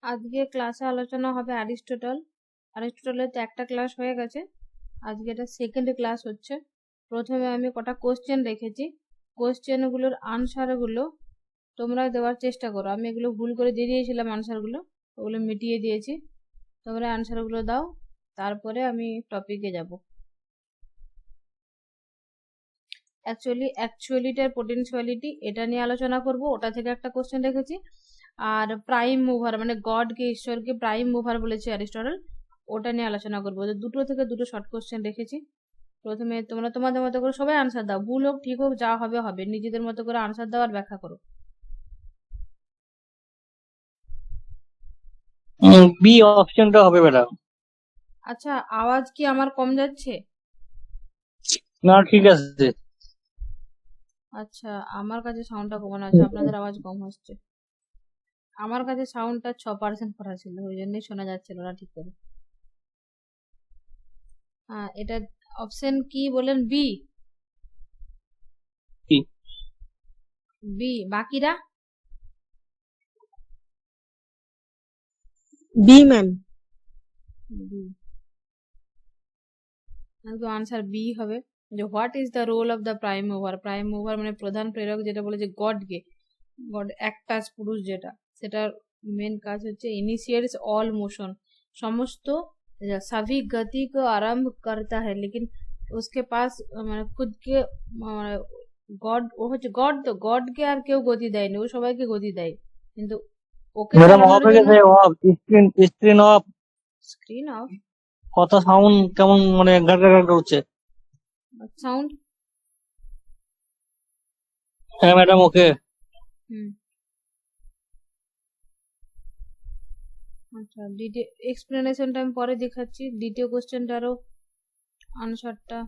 আজকে ক্লাসে আলোচনা হবে অ্যারিস্টটলের তো একটা ক্লাস হয়ে গেছে, আজকে এটা সেকেন্ড ক্লাস হচ্ছে। প্রথমে আমি কটা কোশ্চেন রেখেছি, কোশ্চেনগুলোর আনসারগুলো তোমরা দেওয়ার চেষ্টা করো। আমি এগুলো ভুল করে দিয়ে দিয়েছিলাম, আনসারগুলো ওগুলো মিটিয়ে দিয়েছি, তোমরা আনসারগুলো দাও, তারপরে আমি টপিকে যাব। অ্যাকচুয়ালিটার পোটেনশিয়ালিটি এটা নিয়ে আলোচনা করব, ওটা থেকে একটা কোশ্চেন রেখেছি। আর প্রাইম মুভার মানে গডকে, ঈশ্বরকে প্রাইম মুভার বলেছে অ্যারিস্টটল, ওটা নিয়ে আলোচনা করবো। দুটো থেকে দুটো শর্ট কোশ্চেন রেখেছি। প্রথমে তোমরা তোমাদের মতো করে সবাই আনসার দাও, ভুল হোক ঠিক হোক যা হবে হবে, নিজেদের মতো করে আনসার দাও আর ব্যাখ্যা করো। বি অপশনটা হবে ম্যাডাম। আচ্ছা, আওয়াজ কি আমার কম যাচ্ছে? না ঠিক আছে। আচ্ছা, আমার কাছে সাউন্ডটা কমানো আছে, আপনাদের আওয়াজ কম হচ্ছে। আমার কাছে সাউন্ডটা 6% করা ছিল, ওই জন্যই শোনা যাচ্ছিল না ঠিক করে। এটা অপশন কি বলেন? বি। বি, বাকিরা? B ma'am. B, answer B হবে। যে what is the role of the prime mover, prime mover মানে প্রধান প্রেরক, যেটা বলে যে গডকে, গড একটাচ পুরুষ যেটা, সেটার মেন কাজ হচ্ছে इनिशिएट्स ऑल मोशन, समस्त सभी गति को आरंभ करता है, लेकिन उसके पास মানে खुद के গড, ও হচ্ছে গড, তো গডকে আর কেউ গতি দেয়নি, ও সবাইকে গতি দেয়, কিন্তু ওকে ম্যাডাম চালানোর অফ হয়ে জন্য। গেছে, off screen off. Screen off? কথা সাউন্ড কেমন মানে গাড় গাড় করছে। সাউন্ড? হ্যাঁ ম্যাডাম ওকে। আচ্ছা, এক্সপ্লেনেশনটা আমি পরে দেখাচ্ছি, দ্বিতীয় কোশ্চেনটারও আনসারটা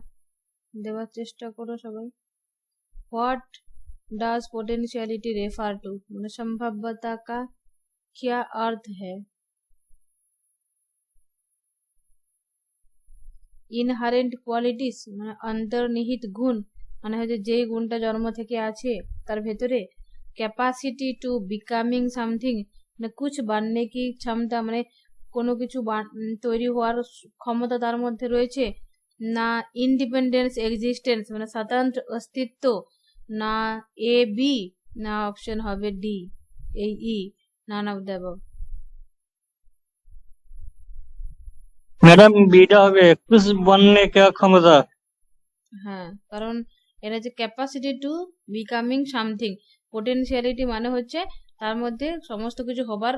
দেওয়ার চেষ্টা করো সবাই। What does potentiality refer to, মানে संभाव्यता का क्या अर्थ है? ইনহারেন্ট কোয়ালিটিস মানে অন্তর্নিহিত গুণ, মানে হচ্ছে যেই গুণটা জন্ম থেকে আছে তার ভেতরে। ক্যাপাসিটি টু বিকামিং সামথিং মানে কুছ বাননে কি ক্ষমতা, মানে কোনো কিছু তৈরি হওয়ার ক্ষমতা তার মধ্যে রয়েছে। না ইন্ডিপেন্ডেন্স এক্সিস্টেন্স মানে স্বতন্ত্র অস্তিত্ব, না এ বি, না অপশন হবে ডি এই E, none of the above. Madam বিটা হবে कुछ बनने का क्षमता। হ্যাঁ, কারণ এটা যে capacity to becoming something, potentiality মানে হচ্ছে তার মধ্যে সমস্ত কিছু হবার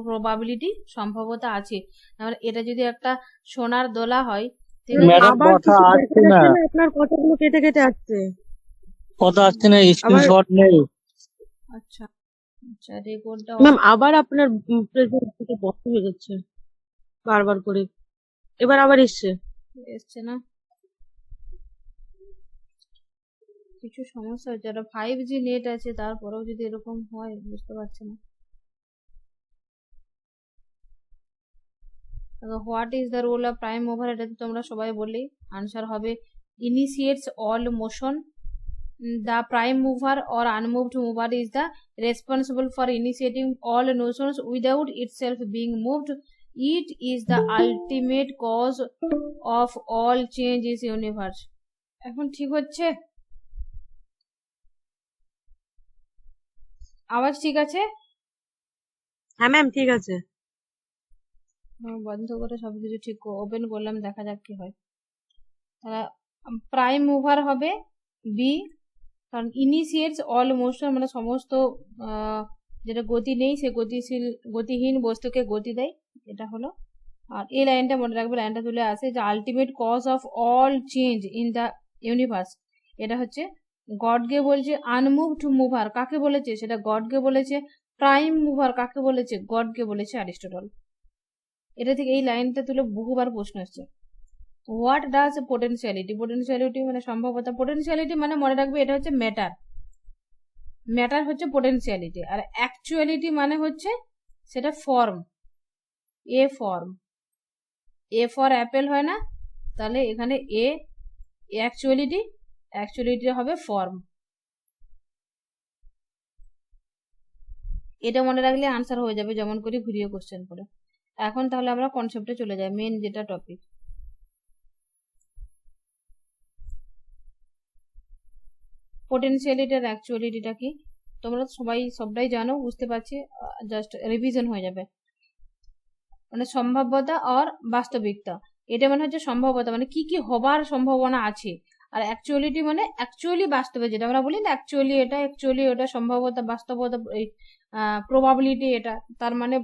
প্রবাবিলিটি, সম্ভাবনা আছে। তাহলে এটা যদি একটা সোনার দোলা হয়, ম্যাডাম আবার কথা কিছু আসছে দেখা না, যাচ্ছে না, আপনার কথাগুলো কেটে কেটে আসছে। কথা আসছে না, আবার স্ক্রিনশট নেই। আচ্ছা আচ্ছা, রেকর্ডটা ম্যাম আবার আপনার প্রেজেন্ট থেকে বন্ধ হয়ে যাচ্ছে বারবার করে, এবার আবার এসছে। এসছে না, কিছু সমস্যা হচ্ছে। আর 5G নেট আছে, তারপরেও যদি এরকম হয় বুঝতে পারছি না। What is the role of prime mover, এটা তো তোমরা সবাই বললেই। আনসার হবে initiates all motion, the prime mover or unmoved mover is the responsible for initiating all notions without itself being moved. It is the ultimate cause of all change in universe. এখন ঠিক হচ্ছে? আওয়াজ ঠিক আছে? হ্যাঁ ma'am ঠিক আছে। বন্ধ করে সবকিছু ঠিক ওপেন করলাম, দেখা যাক কি হয়। প্রাইম মুভার হবে বি, কারণ ইনিশিয়েটস অল মোশন মানে সমস্ত যেটা গতি নেই সে গতিহীন বস্তুকে গতি দেয়, এটা হলো। আর এই লাইনটা মনে রাখবে, লাইনটা তুলে আসে যে ultimate cause of all change in the universe, এটা হচ্ছে গডকে বলছে। আনমুভড মুভার কাকে বলেছে? সেটা গডকে বলেছে। প্রাইম মুভার কাকে বলেছে? গডকে বলেছে অ্যারিস্টটল। এটা থেকে এই লাইনটা তুলে বহুবার প্রশ্ন আসছে। হোয়াট ডাজ পোটেনশিয়ালিটি, পোটেনশিয়ালিটি মানে সম্ভাব্যতা, পোটেনশিয়ালিটি মানে মনে রাখবে এটা হচ্ছে ম্যাটার, ম্যাটার হচ্ছে পোটেনশিয়ালিটি। আর অ্যাকচুয়ালিটি মানে হচ্ছে সেটা form, A form, A for Apple হয় না, তাহলে এখানে এ অ্যাকচুয়ালিটি, অ্যাকচুয়ালিটি হবে ফর্ম। এটা মনে রাখলে আনসার হয়ে যাবে যেমন করে ঘুরিয়ে কোশ্চেন করে। এখন তাহলে আমরা কনসেপ্টে চলে যাই, মেন যেটা টপিক। পোটেনশিয়ালিটি আর অ্যাকচুয়ালিটিটা কি তোমরা সবটাই জানো, বুঝতে পারছি, জাস্ট রিভিশন হয়ে যাবে। মানে সম্ভাব্যতা আর বাস্তবিকতা, এটা মানে হচ্ছে সম্ভাব্যতা মানে কি কি হবার সম্ভাবনা আছে, আর অ্যাকচুয়ালিটি মানে অ্যাকচুয়ালি বাস্তবে যেটা আমরা বলি না, অ্যাকচুয়ালি এটা, অ্যাকচুয়ালি ওটা, সম্ভাব্যতা, বাস্তবতা, প্রবাবিলিটি, এটা তার মানে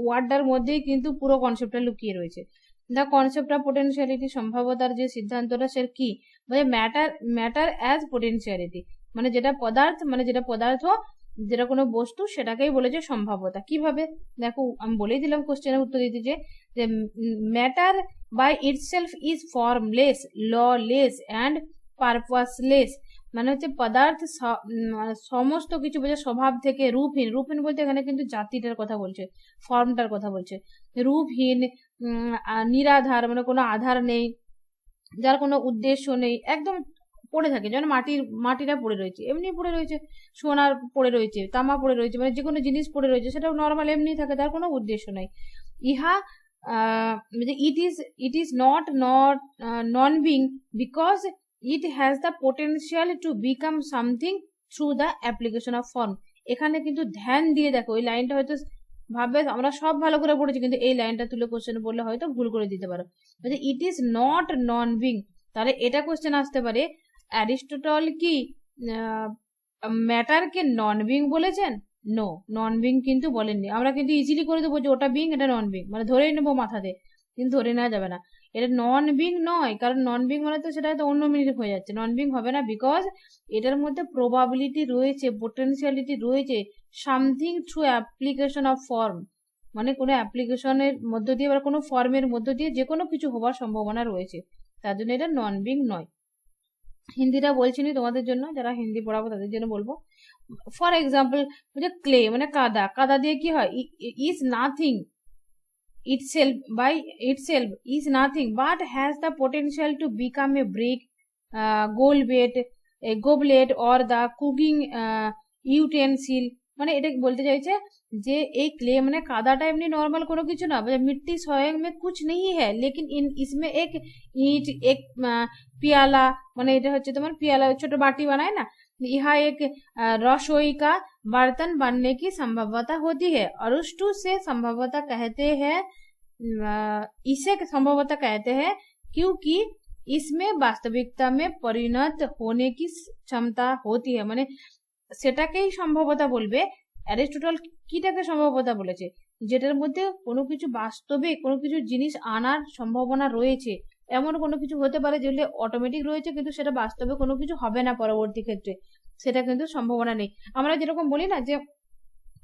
ওয়ার্ডটার মধ্যেই কিন্তু পুরো কনসেপ্টটা লুকিয়ে রয়েছে। দ্য কনসেপ্ট অফ পোটেনশিয়ালিটি, সম্ভাব্যতার যে সিদ্ধান্তটা সে কি, মানে ম্যাটার অ্যাজ পোটেনশিয়ালিটি, মানে যেটা পদার্থ যেটা কোনো বস্তু সেটাকেই বলেছে সম্ভাব্যতা। কিভাবে দেখো, আমি বলেই দিলাম কোশ্চেনের উত্তর দিতে যে matter by itself is formless, lawless and purposeless, মানে হচ্ছে পদার্থ সমস্ত কিছু বোঝে স্বভাব থেকে রূপহীন। রূপহীন বলতে এখানে কিন্তু জাতিটার কথা বলছে, ফর্মটার কথা বলছে। রূপহীন, নিরাধার, মানে কোনো আধার নেই, যার কোনো উদ্দেশ্য নেই, একদম পড়ে থাকে, যেমন মাটিটা পড়ে রয়েছে, এমনি পড়ে রয়েছে, সোনার পড়ে রয়েছে, তামা পড়ে রয়েছে, মানে যে কোনো জিনিস পড়ে রয়েছে সেটা নর্মাল এমনি থাকে, তার কোনো উদ্দেশ্য নাই। ইহা it is not known being because it has the potential to become something through the application of form. এখানে কিন্তু ধ্যান দিয়ে দেখো, ওই লাইনটা হয়তো ভাবে আমরা সব ভালো করে পড়েছি, কিন্তু এই লাইনটা তুলে কোশ্চেন বললে হয়তো ভুল করে দিতে পারো। It is not known being, তাহলে এটা কোশ্চেন আসতে পারে, অ্যারিস্টটল কি ম্যাটারকে নন বিং বলেছেন? নো, নন বিং কিন্তু বলেননি। আমরা কিন্তু ইজিলি করে দেবো যে ওটা বিং, এটা নন বিং, মানে ধরেই নেবো মাথাতে, কিন্তু ধরে নেওয়া যাবে না। এটা নন বিং নয়, কারণ নন বিং মানে তো সেটা হয়তো অন্য মিনিট হয়ে যাচ্ছে, নন বিং হবে না, বিকজ এটার মধ্যে প্রবাবিলিটি রয়েছে, পোটেনশিয়ালিটি রয়েছে, something through application of form, মানে কোনো অ্যাপ্লিকেশনের মধ্য দিয়ে বা কোনো ফর্মের মধ্য দিয়ে যে কোনো কিছু হওয়ার সম্ভাবনা রয়েছে, তার জন্য এটা নন বিং নয়। হিন্দিটা বলছি নি তোমাদের জন্য, যারা হিন্দি পড়াবো তাদের জন্য বলবো। ফর এক্সাম্পল, ক্লে মানে কাদা দিয়ে কি হয়, is nothing itself by itself is nothing but has the potential to become a brick, a goblet or the cooking utensil। মানে এটা বলতে চাইছে যে এই ক্লে মানে কাদাটা এমনি নর্মাল কোনো কিছু না, मिट्टी स्वयं में कुछ नहीं है, लेकिन इसमें एक ईंट, एक पियाला, মানে এটা হচ্ছে তোমার पियाला, ছোট বাটি বানায় না, यहाँ एक रसोई का बर्तन बनने की संभावना होती है। अरुष्टु से संभावना कहते हैं, इसे संभवतः कहते हैं क्योंकि इसमें वास्तविकता में परिणत होने की क्षमता होती है। মানে সেটাকেই সম্ভাব্যতা বলবে। অ্যারিস্টটল কিটাকে সম্ভাব্যতা বলেছে, যেটার মধ্যে কোনো কিছু বাস্তবে কোনো কিছু জিনিস আনার সম্ভাবনা রয়েছে, এমন কোনো কিছু হতে পারে যেগুলো অটোমেটিক রয়েছে কিন্তু সেটা বাস্তবে কোনো কিছু হবে না পরবর্তী ক্ষেত্রে, সেটা কিন্তু সম্ভাবনা নেই। আমরা যেরকম বলি না যে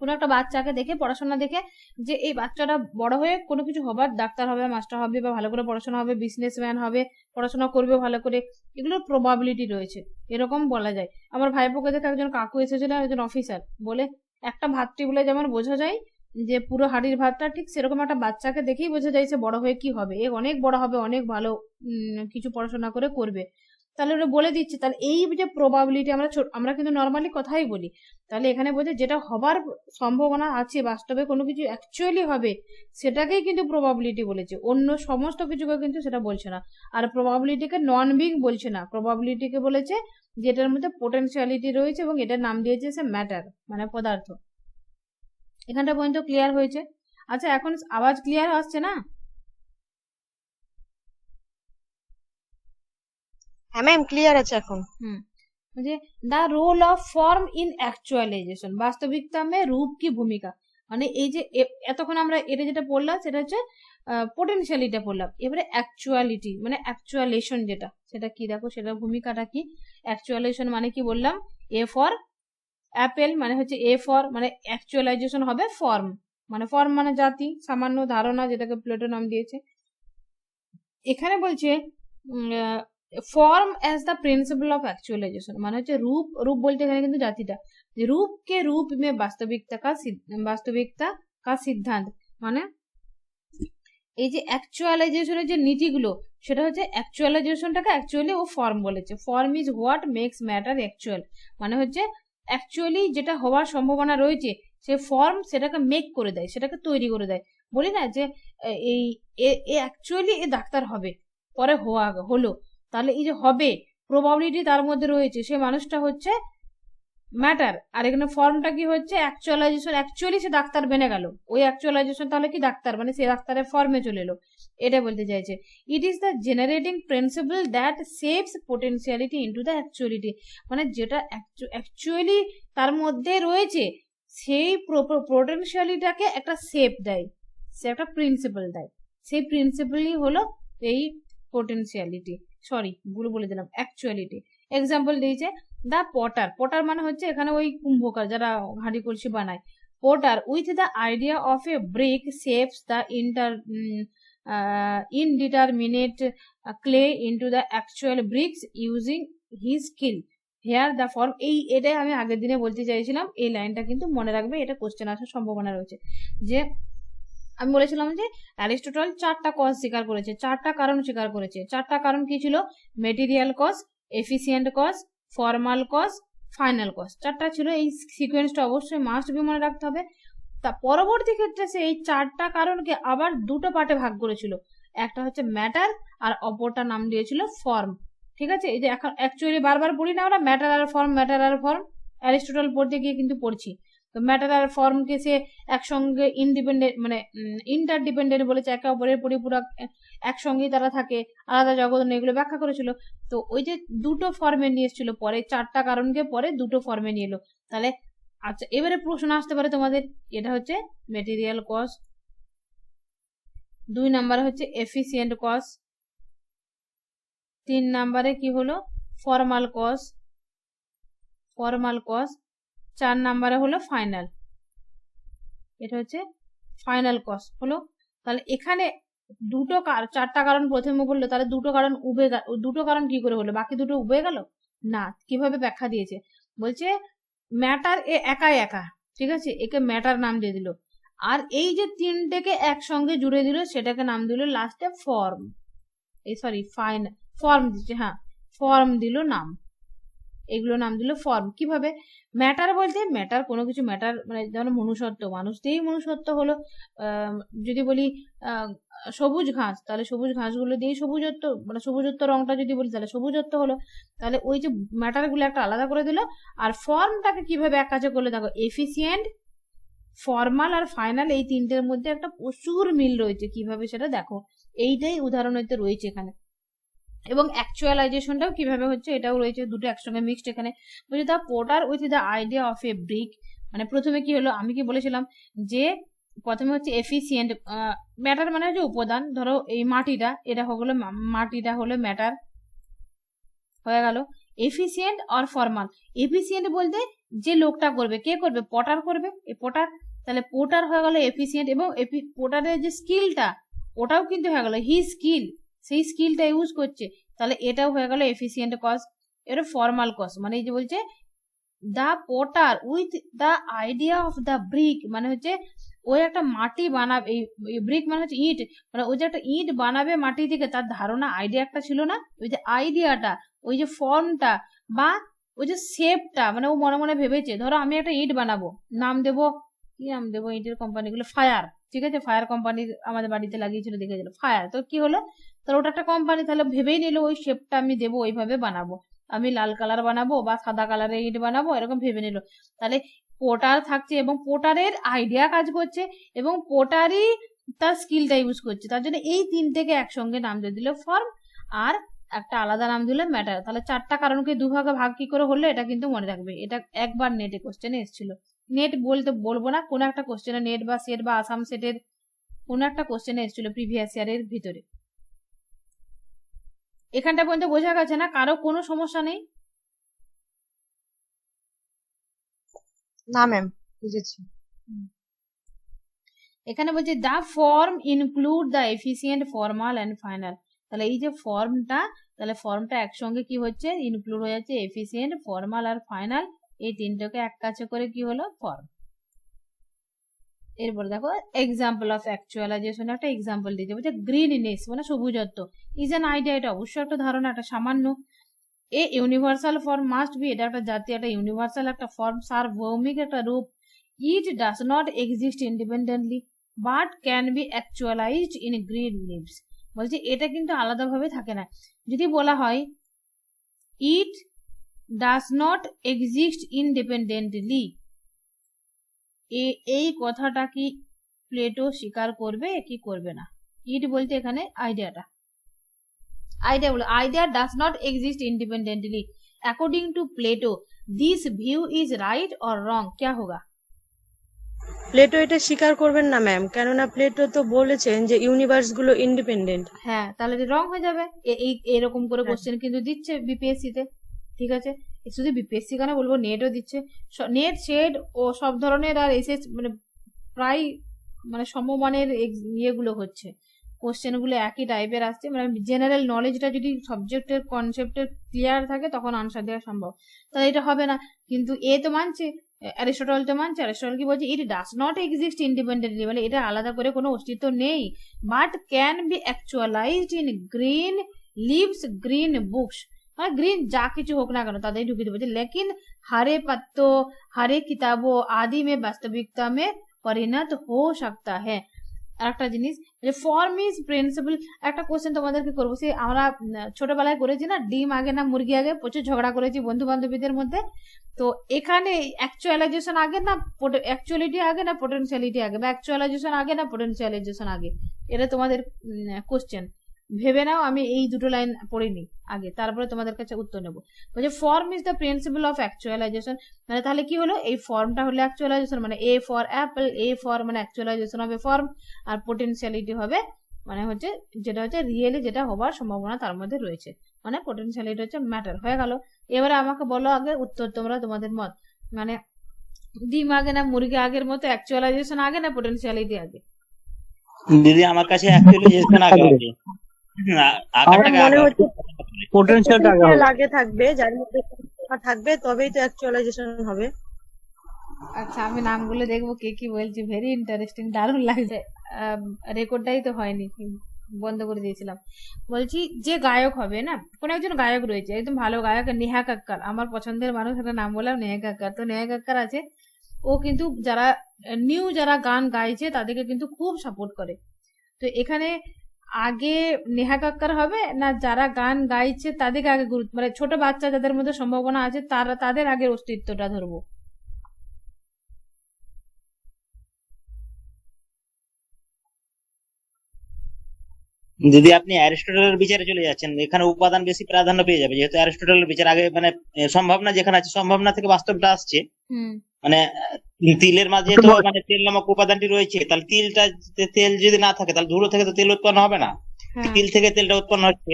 কোনো একটা বাচ্চাকে দেখে, পড়াশোনা দেখে, যে এই বাচ্চাটা বড় হয়ে কোনো কিছু হবার, ডাক্তার হবে, মাস্টার হবে, বা ভালো করে পড়াশোনা হবে, বিজনেসম্যান হবে, পড়াশোনা করবে ভালো করে, এগুলোর প্রবাবিলিটি রয়েছে, এরকম বলা যায়। আমার ভাইপোকে দেখে একজন কাকু এসেছিল, একজন অফিসার, বলে একটা ভাতটি বলে যেমন বোঝা যায় যে পুরো হাড়ির ভাতটা, ঠিক সেরকম একটা বাচ্চাকে দেখেই বোঝা যায় সে বড় হয়ে কি হবে, এ অনেক বড় হবে, অনেক ভালো কিছু পড়াশোনা করে করবে। তাহলে ওরা বলে দিচ্ছে, তাহলে এই যে প্রবাবিলিটি, আমরা কিন্তু নর্মালি কথাই বলি, তাহলে এখানে বোঝে যেটা হবার সম্ভাবনা আছে, বাস্তবে কোনো কিছু অ্যাকচুয়ালি হবে, সেটাকেই কিন্তু প্রবাবিলিটি বলেছে, অন্য সমস্ত কিছুকে কিন্তু সেটা বলছে না। আর প্রবাবিলিটিকে নন বিং বলছে না, প্রবাবিলিটিকে বলেছে যেটার মধ্যে পোটেনশিয়ালিটি রয়েছে, এবং এটার নাম দিয়েছে সে ম্যাটার, মানে পদার্থ। এখানটা পর্যন্ত ক্লিয়ার হয়েছে? আচ্ছা, এখন আওয়াজ ক্লিয়ার আসছে না? হ্যাঁ ম্যাম, ক্লিয়ার আছে এখন। मुझे the role of form in actualisation, বাস্তবিকতা में रूप की भूमिका, মানে এই যে এতক্ষণ আমরা এটা যেটা পড়লাম সেটা হচ্ছে পোটেনশিয়ালিটা পড়লাম, এবারে অ্যাকচুয়ালিটি মানে অ্যাকচুয়ালেশন যেটা, সেটা কি দেখো, সেটা ভূমিকাটা কি। অ্যাকচুয়ালেশন মানে কি বললাম, এ ফর অ্যাপেল, মানে হচ্ছে এ ফর, মানে অ্যাকচুয়ালাইজেশন হবে ফর্ম, মানে ফর্ম মানে জাতি, সামান্য ধারণা, যেটাকে প্লেটো নাম দিয়েছে। এখানে বলছে form as the principle of actualization, মানে হচ্ছে রূপ বলতে এখানে কিন্তু জাতিটা, रूप के रूप में वास्तविकता का सिद्धांत, মানে এই যে অ্যাকচুয়ালাইজেশনের যে নীতিগুলো, সেটা হচ্ছে অ্যাকচুয়ালাইজেশনটাকে অ্যাকচুয়ালি ও ফর্ম বলেছে। Form is what makes matter actual, মানে হচ্ছে অ্যাকচুয়ালি যেটা হওয়ার সম্ভাবনা রয়েছে সে ফর্ম সেটাকে মেক করে দেয়, সেটাকে তৈরি করে দেয়। বলি না যে এই অ্যাকচুয়ালি এ ডাক্তার হবে, পরে হলো, তাহলে এই যে হবে প্রবাবিলিটি তার মধ্যে রয়েছে, সে মানুষটা হচ্ছে ম্যাটার। আর এখানে ফর্মটা কি হচ্ছে অ্যাকচুয়ালাইজেশন, অ্যাকচুয়ালি সে ডাক্তার বেনে গেল, ওই অ্যাকচুয়ালাইজেশন তাহলে কি ডাক্তার, মানে সে ডাক্তারের ফর্মে চলে এলো, এটা বলতে চাইছে। It is the generating principal that saves potentiality into the actuality, মানে যেটা অ্যাকচুয়ালি তার মধ্যে রয়েছে সেই পোটেনশিয়ালিটাকে একটা শেপ দেয়, সে একটা প্রিন্সিপাল দেয়, সেই প্রিন্সিপালই হলো এই পোটেনশিয়ালিটি, সরি ভুল বলে দিলাম, অ্যাকচুয়ালিটি। এক্সাম্পল দিয়েছে দ্য পটার, পটার মানে হচ্ছে এখানে ওই কুম্ভকার যারা হাঁড়ি কলসি বানায়, Potter with the idea of A brick shapes the indeterminate clay into the actual bricks using his skill here the form। এটাই আমি আগের দিনে বলতে চাইছিলাম, এই লাইনটা কিন্তু মনে রাখবে, এটা কোশ্চেন আসার সম্ভাবনা রয়েছে। যে আমি বলেছিলাম যে অ্যারিস্টটল 4টা কজ স্বীকার করেছে, 4টা কারণ স্বীকার করেছে। 4টা কারণ কি ছিল? Material cause, efficient cause, formal cause, final cause, 4টা ছিল। এই সিকোয়েন্সটা অবশ্যই মাস্ট বি মনে রাখতে হবে। তা পরবর্তী ক্ষেত্রে সে এই 4টা কারণকে আবার দুটো পার্টে ভাগ করেছিল, একটা হচ্ছে ম্যাটার আর অপরটার নাম দিয়েছিল ফর্ম। ঠিক আছে, এই যে এখন অ্যাকচুয়ালি বারবার পড়ি না আমরা ম্যাটার আর ফর্ম, ম্যাটার আর ফর্ম, অ্যারিস্টটল পড়তে গিয়ে কিন্তু পড়ছি। তো ম্যাটার আর ফর্মকে সে একসঙ্গে ইন্ডিপেন্ডেন্ট মানে ইন্টারডিপেন্ডেন্ট বলেছে, একে অপরের পরিপূরক, একসঙ্গেই তারা থাকে, আলাদা জগৎ নেই, এগুলো ব্যাখ্যা করেছিল। তো ওই যে দুটো ফর্মে নিয়ে এসেছিল, পরে 4টা কারণকে পরে দুটো ফর্মে নিয়ে এলো। তাহলে আচ্ছা এবারে প্রশ্ন আসতে পারে তোমাদের, এটা হচ্ছে মেটেরিয়াল কজ, 2 নম্বরে হচ্ছে এফিসিয়েন্ট কজ, 3 নম্বরে কি হলো ফর্মাল কজ, 4 নম্বরে হলো ফাইনাল, এটা হচ্ছে ফাইনাল কজ হলো। তাহলে এখানে 4টা কারণ প্রথমে বললো, তাহলে দুটো কারণ কি করে হলো, বাকি দুটো উবে গেল না? কিভাবে ব্যাখ্যা দিয়েছে, বলছে ম্যাটার একা, ঠিক আছে, একে ম্যাটার নাম দিয়ে দিল, আর এই যে 3টেকে একসঙ্গে জুড়ে দিল সেটাকে নাম দিল লাস্টে ফর্ম, ফর্ম দিচ্ছে, হ্যাঁ ফর্ম দিল নাম, এগুলো নাম দিল ফর্ম। কিভাবে? ম্যাটার বলতে ম্যাটার কোনো কিছু ম্যাটার মানে যেমন মনুষ্যত্ব, মানুষ দিয়েই মনুষ্যত্ব হলো। যদি বলি সবুজ ঘাস, তাহলে সবুজ ঘাসগুলো দিয়েই সবুজত্ব, মানে সবুজত্ব রংটা যদি বলি তাহলে সবুজত্ব হলো। তাহলে ওই যে ম্যাটার গুলো একটা আলাদা করে দিল। আর ফর্মটাকে কিভাবে এক কাজে করলে, দেখো এফিসিয়েন্ট, ফর্মাল আর ফাইনাল, এই 3টের মধ্যে একটা প্রচুর মিল রয়েছে, কিভাবে সেটা দেখো, এইটাই উদাহরণ হইতে রয়েছে এখানে। এবং অ্যাকচুয়ালাইজেশনটাও কিভাবে হচ্ছে এটাও রয়েছে, দুটো একসঙ্গে মিক্সড। এখানে বলছি the potter with the idea of A brick, মানে প্রথমে কি হলো, আমি কি বলেছিলাম যে প্রথমে হচ্ছে এফিসিয়েন্ট, ম্যাটার মানে হচ্ছে উপাদান, ধরো এই মাটিটা, এটা হলো মাটিটা হলো ম্যাটার হয়ে গেল। এফিসিয়েন্ট আর ফর্মাল, এফিসিয়েন্ট বলতে যে লোকটা করবে, কে করবে, পটার করবে, এই পটার, তাহলে পোটার হয়ে গেল এফিসিয়েন্ট। এবং পোটারের যে স্কিলটা ওটাও কিন্তু হয়ে গেল হি স্কিল, সেই স্কিলটা ইউজ করছে, তাহলে এটাও হয়ে গেল এফিসিয়েন্ট কজ। এর ফর্মাল কজ মানে এই যে বলছে the potter with the idea of the brick, মানে হচ্ছে ওই একটা মাটি বানাবে, এই ব্রিক মানে হচ্ছে ইট, মানে ওই যে একটা ইট বানাবে মাটি থেকে, তার ধারণা আইডিয়া একটা ছিল না, ওই যে আইডিয়াটা, ওই যে ফর্মটা বা ওই যে শেপটা, মানে ও মনে মনে ভেবেছে, ধরো আমি একটা ইট বানাবো, নাম দেবো, কি নাম দেবো ইটের কোম্পানিগুলো, ফায়ার, ঠিক আছে, ফায়ার কোম্পানি আমাদের বাড়িতে লাগিয়েছিল, দেখেছিল ফায়ার, তো কি হলো, তাহলে ওটা একটা কোম্পানি, তাহলে ভেবেই নিল ওই শেপটা আমি দেবো, ওইভাবে বানাবো, আমি লাল কালার বানাবো বা সাদা কালারের ইট বানাবো, এরকম ভেবে নিল। তাহলে পোটার থাকছে এবং পোটারের আইডিয়া কাজ করছে এবং পোটারই তার স্কিলটা ইউজ করছে, তার জন্য এই 3টেকে একসঙ্গে নাম দিয়ে দিল ফর্ম, আর একটা আলাদা নাম দিল ম্যাটার। তাহলে 4টা কারণকে দুভাগে ভাগ কি করে হলো, এটা কিন্তু মনে রাখবে, এটা একবার নেটে কোশ্চেনে এসেছিল। নেট বলবো না, কোন একটা কোশ্চেনে, নেট বা সেট বা আসাম সেটের কোন একটা কোশ্চেনে এসেছিল প্রিভিয়াস ইয়ারের ভিতরে। এখানটা পর্যন্ত বোঝা গেছে না? কারো কোনো সমস্যা নেই? না ম্যাম, বুঝেছি। এখানে বলছে the form include the efficient, formal and final. তাহলে এই যে ফর্মটা, তাহলে ফর্মটা একসঙ্গে কি হচ্ছে, ইনক্লুড হয়ে যাচ্ছে এফিসিয়েন্ট, ফর্মাল আর ফাইনাল, এই 3টাকে এক কাছে করে কি হলো ফর্ম। এরপর দেখো এক্সাম্পল অফ অ্যাকচুয়ালাইজেশন, একটা এক্সাম্পল দিয়েছে, বলছে গ্রিননেস মানে সবুজত্ব ইজ অ্যান আইডিয়া, এটা অবশ্যই একটা ধারণা, একটা সামান্য। এ ইউনিভার্সাল ফর্ম মাস্ট বি, এটা একটা জাতীয়, একটা ইউনিভার্সাল একটা ফর্ম, সার্বভৌমিক একটা রূপ It does not exist independently but can be actualized in green leaves. বলছি এটা কিন্তু আলাদাভাবে থাকে না। যদি বলা হয় it does not exist independently, এই কথাটা কি প্লেটো স্বীকার করবে কি করবে না? ইট বলতে এখানে idea does not exist independently. According to Plato, this view is right or wrong? क्या होगा? প্লেটো এটা স্বীকার করবেন না ম্যাম, কেননা প্লেটো তো বলেছেন যে ইউনিভার্স গুলো ইন্ডিপেন্ডেন্ট। হ্যাঁ, তাহলে রং হয়ে যাবে। এরকম করে কোশ্চেন কিন্তু দিচ্ছে বিপিএসসি তে, ঠিক আছে? শুধু বিপিএসসি কেন বলবো, নেটও দিচ্ছে। নেট, শেড ও সব ধরনের আর এসএস মানে প্রায় মানে সমমানের ইয়েগুলো হচ্ছে, কোশ্চেনগুলো একই টাইপের আসছে। মানে জেনারেল নলেজটা যদি সাবজেক্টের কনসেপ্টের ক্লিয়ার থাকে তখন আনসার দেওয়া সম্ভব। তাহলে এটা হবে না। কিন্তু এ তো মানছে, অ্যারিস্টটল তো মানছে। অ্যারিস্টটল কি বলছে? It does not exist independently, মানে এটা আলাদা করে কোনো অস্তিত্ব নেই, but can be actualised in green leaves, green books, মানে গ্রিন যা কিছু হোক না কেন তাদের ঢুকিয়ে দেবে। লেকিন हरे पत्तों, हरे किताबों आदि में वास्तविकता में परिणत हो सकता है। আরেকটা জিনিস, যে ফর্ম ইজ প্রিন্সিপাল, একটা কোশ্চেন তোমাদেরকে করবো। সে আমরা ছোটবেলায় করেছি না, ডিম আগে না মুরগি আগে, প্রচুর ঝগড়া করেছি বন্ধু বান্ধবীদের মধ্যে। তো এখানে অ্যাকচুয়ালাইজেশন আগে না অ্যাকচুয়ালিটি আগে না পোটেনশিয়ালিটি আগে, বা অ্যাকচুয়ালাইজেশন আগে না পোটেনশিয়ালাইজেশন আগে, এটা তোমাদের কোশ্চেন। ভেবে নাও, আমি এই দুটো লাইন পড়িনি আগে, তারপরে তোমাদের কাছে উত্তর নেবো। বলছে form is the principal of actualisation, মানে তাহলে কি হলো, এই ফর্মটা হলো অ্যাকচুয়ালাইজেশন, মানে A for Apple, A for মানে অ্যাকচুয়ালাইজেশন হবে ফর্ম, আর পোটেনশিয়ালিটি হবে মানে হচ্ছে যেটা হচ্ছে রিয়েলি যেটা হবার সম্ভাবনা তার মধ্যে রয়েছে, মানে পোটেনশিয়ালিটি হচ্ছে ম্যাটার। হয়ে গেল। এবারে আমাকে বলো আগে উত্তর তোমরা, তোমাদের মত, মানে ডিম আগে না মুরগি আগের মতো, অ্যাকচুয়ালাইজেশন আগে না পোটেনশিয়ালিটি আগে? দিদি আমার কাছে অ্যাকচুয়ালাইজেশন আগে হবে। আমার মনে হচ্ছে পোটেনশিয়ালটা আগে হবে। আগে থাকবে, যার মধ্যে থাকবে তবেই তো অ্যাকচুয়ালাইজেশন হবে। আচ্ছা, আমি নামগুলো দেখবো কে কি বলছি। ভেরি ইন্টারেস্টিং, দারুণ লাগছে। রেকর্ডটাই তো হয়নি, বন্ধ করে দিয়েছিলাম। বলছি যে গায়ক হবে না, কোন একজন গায়ক রয়েছে একদম ভালো গায়ক, নেহা কাক্কার, আমার পছন্দের মানুষ, একটা নাম বললাম নেহা কাক্কার। তো নেহা কাক্কার আছে, ও কিন্তু যারা নিউ যারা গান গাইছে তাদেরকে কিন্তু খুব সাপোর্ট করে। তো এখানে আগে নেহা কাক্কার হবে না যারা গান গাইছে তাদেরকে আগে গুরুত্ব, মানে ছোট বাচ্চা যাদের মধ্যে সম্ভাবনা আছে তাদের আগে অস্তিত্বটা ধরবো? যদি আপনি অ্যারিস্টটলের বিচারে চলে যাচ্ছেন, এখানে উপাদান বেশি প্রাধান্য পেয়ে যাবে, যেহেতু অ্যারিস্টটলের বিচার আগে মানে সম্ভাবনা যেখানে আছে, সম্ভাবনা থেকে বাস্তবটা আসছে। মানে তিলের মাঝে তো মানে তেল নামক উপাদানটি রয়েছে, তাহলে তেল যদি না থাকে তাহলে ধুলো থেকে তো তেল উৎপন্ন হবে না, তিল থেকে তেলটা উৎপন্ন হচ্ছে।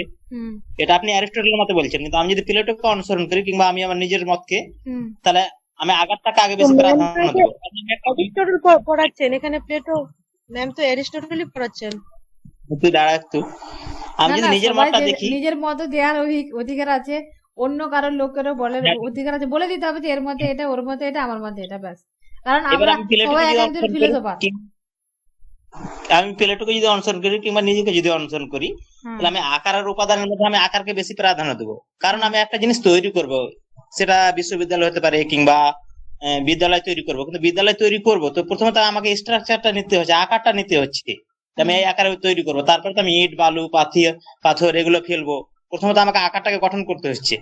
এটা আপনি অ্যারিস্টটলের মতে বলছেন, কিন্তু আমি যদি প্লেটোকে অনুসরণ করি কিংবা আমি আমার নিজের মতকে, তাহলে আমি আগারটাকে আগে বেশি প্রাধান্য দেবো। অ্যারিস্টটল পড়াচ্ছেন এখানে, প্লেটো ম্যাম তো অ্যারিস্টটলই পড়াচ্ছেন। তুই দাঁড়া একটু, আমি যদি নিজের মতটা দেখি, নিজের মত দেওয়ার অধিকার আছে, অন্য কারোর লোকেরও বলার অধিকার আছে, বলে দিতে হবে যে এর মতে এটা, ওর মতে এটা, আমার মতে এটা, ব্যাস। কারণ আমরা সবাই একজন ফিলোসোফার। আমি প্লেটোকে যদি অনুসরণ করি কিংবা নিজেকে যদি অনুসরণ করি, তাহলে আমি আকার আর উপাদানের মধ্যে আমি আকারকে বেশি প্রাধান্য দেবো। কারণ আমি একটা জিনিস তৈরি করব, সেটা বিশ্ববিদ্যালয় হতে পারে কিংবা বিদ্যালয় তৈরি করব, কিন্তু বিদ্যালয় তৈরি করব তো প্রথমত আমাকে স্ট্রাকচারটা নিতে হচ্ছে, আকারটা নিতে হচ্ছে। আমি এই আকারে তৈরি করবো, তারপরে তো আমি ইট বালু পাথর এগুলো ফেলবো। প্রথমত আমাকে আকারটাকে গঠন করতে হচ্ছে,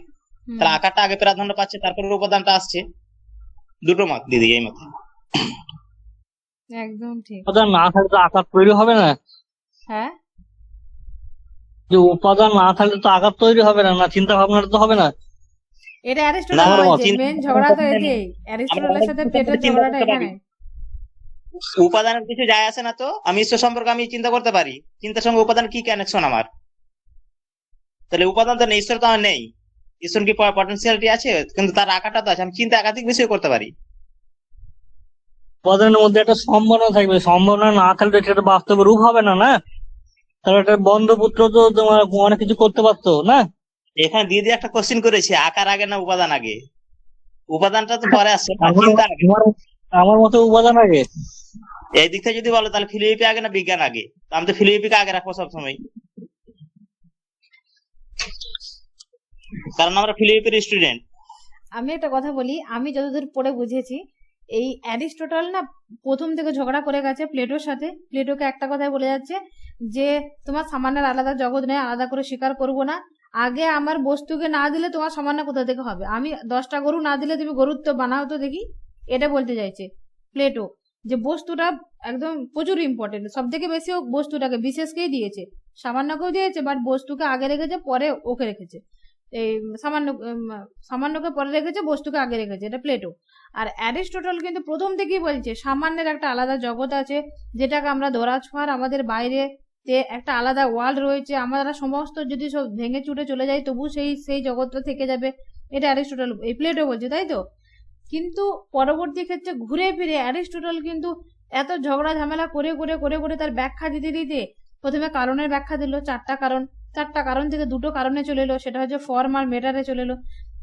তাহলে আকারটা আগে প্রাধান্য পাচ্ছে, তারপরে উপাদানটা আসছে। দুটো মত দিদি, এই মত। একদম ঠিক। উপাদান না থাকলে তো আকার তৈরি হবে না। হ্যাঁ, যে উপাদান না থাকলে তো আকার তৈরি হবে না, না চিন্তা ভাবনাটা তো হবে না। এটা অ্যারিস্টটল বলছে, মেন ঝগড়া তো এটাই, অ্যারিস্টটলের সাথে প্লেটোর ঝগড়াটা এখানে। উপাদানের কিছু যায় আসে না, তো আমি ঈশ্বর সম্পর্কে আমি চিন্তা করতে পারি, চিন্তার সঙ্গে উপাদান কি কানেকশন আমার? তাহলে উপাদান তো নেই, ঈশ্বর তো আমার নেই। ঈশ্বর কি পটেনশিয়ালিটি আছে, কিন্তু তার আকারটা তো আছে, আমি চিন্তা একাধিক বিষয় করতে পারি। উপাদানের মধ্যে একটা সম্ভাবনা থাকবে, সম্ভাবনা না থাকলে সেটা বাস্তবে রূপ হবে না। না তাহলে একটা বন্ধপুত্র তো তোমার অনেক কিছু করতে পারতো না। এখানে দিদি একটা কোশ্চেন করেছে, আকার আগে না উপাদান আগে? উপাদানটা তো পরে আসছে, আমার মতে উপাদান আগে। এই দিক থেকে যদি বলো তাহলে ফিলোসফি আগে না বিজ্ঞান আগে? আমি তো ফিলোসফিকে আগে রাখবো সবসময়, কারণ আমরা ফিলোসফির স্টুডেন্ট। আমি একটা কথা বলি, আমি যতদূর পড়ে বুঝেছি, এই অ্যারিস্টটল না প্রথম থেকে ঝগড়া করে গেছে প্লেটোর সাথে। প্লেটোকে একটা কথাই বলে যাচ্ছে যে তোমার সামান্যের আলাদা জগৎ নেই, আলাদা করে স্বীকার করবো না। আগে আমার বস্তুকে না দিলে তোমার সামান্য কোথা থেকে হবে? আমি 10টা গরু না দিলে তুমি গরুর তো বানাও তো দেখি। এটা বলতে চাইছে প্লেটো, যে বস্তুটা একদম প্রচুর ইম্পর্টেন্ট। সব থেকে বেশি ও বস্তুটাকে বিশেষকেই দিয়েছে, সামান্যকেও দিয়েছে, বাট বস্তুকে আগে রেখেছে, পরে ওকে রেখেছে। এই সামান্যকে পরে রেখেছে, বস্তুকে আগে রেখেছে, এটা প্লেটো। আর অ্যারিস্টটল কিন্তু প্রথম থেকেই বলছে সামান্যের একটা আলাদা জগৎ আছে, যেটাকে আমরা ধরা ছোঁয়ার, আমাদের বাইরে একটা আলাদা ওয়ার্ল্ড রয়েছে, আমরা সমস্ত যদি সব ভেঙে চুটে চলে যাই তবু সেই জগৎটা থেকে যাবে। এটা অ্যারিস্টটল, এই প্লেটো বলছে, তাই তো? কিন্তু পরবর্তী ক্ষেত্রে ঘুরে ফিরে অ্যারিস্টটল কিন্তু এত ঝগড়া ঝামেলা করে করে করে করে তার ব্যাখ্যা দিতে দিতে প্রথমে কারণের ব্যাখ্যা দিল, 4টা কারণ থেকে 2টো কারণে চলে এলো, সেটা হচ্ছে ফর্ম আর মেটারে চলে এলো।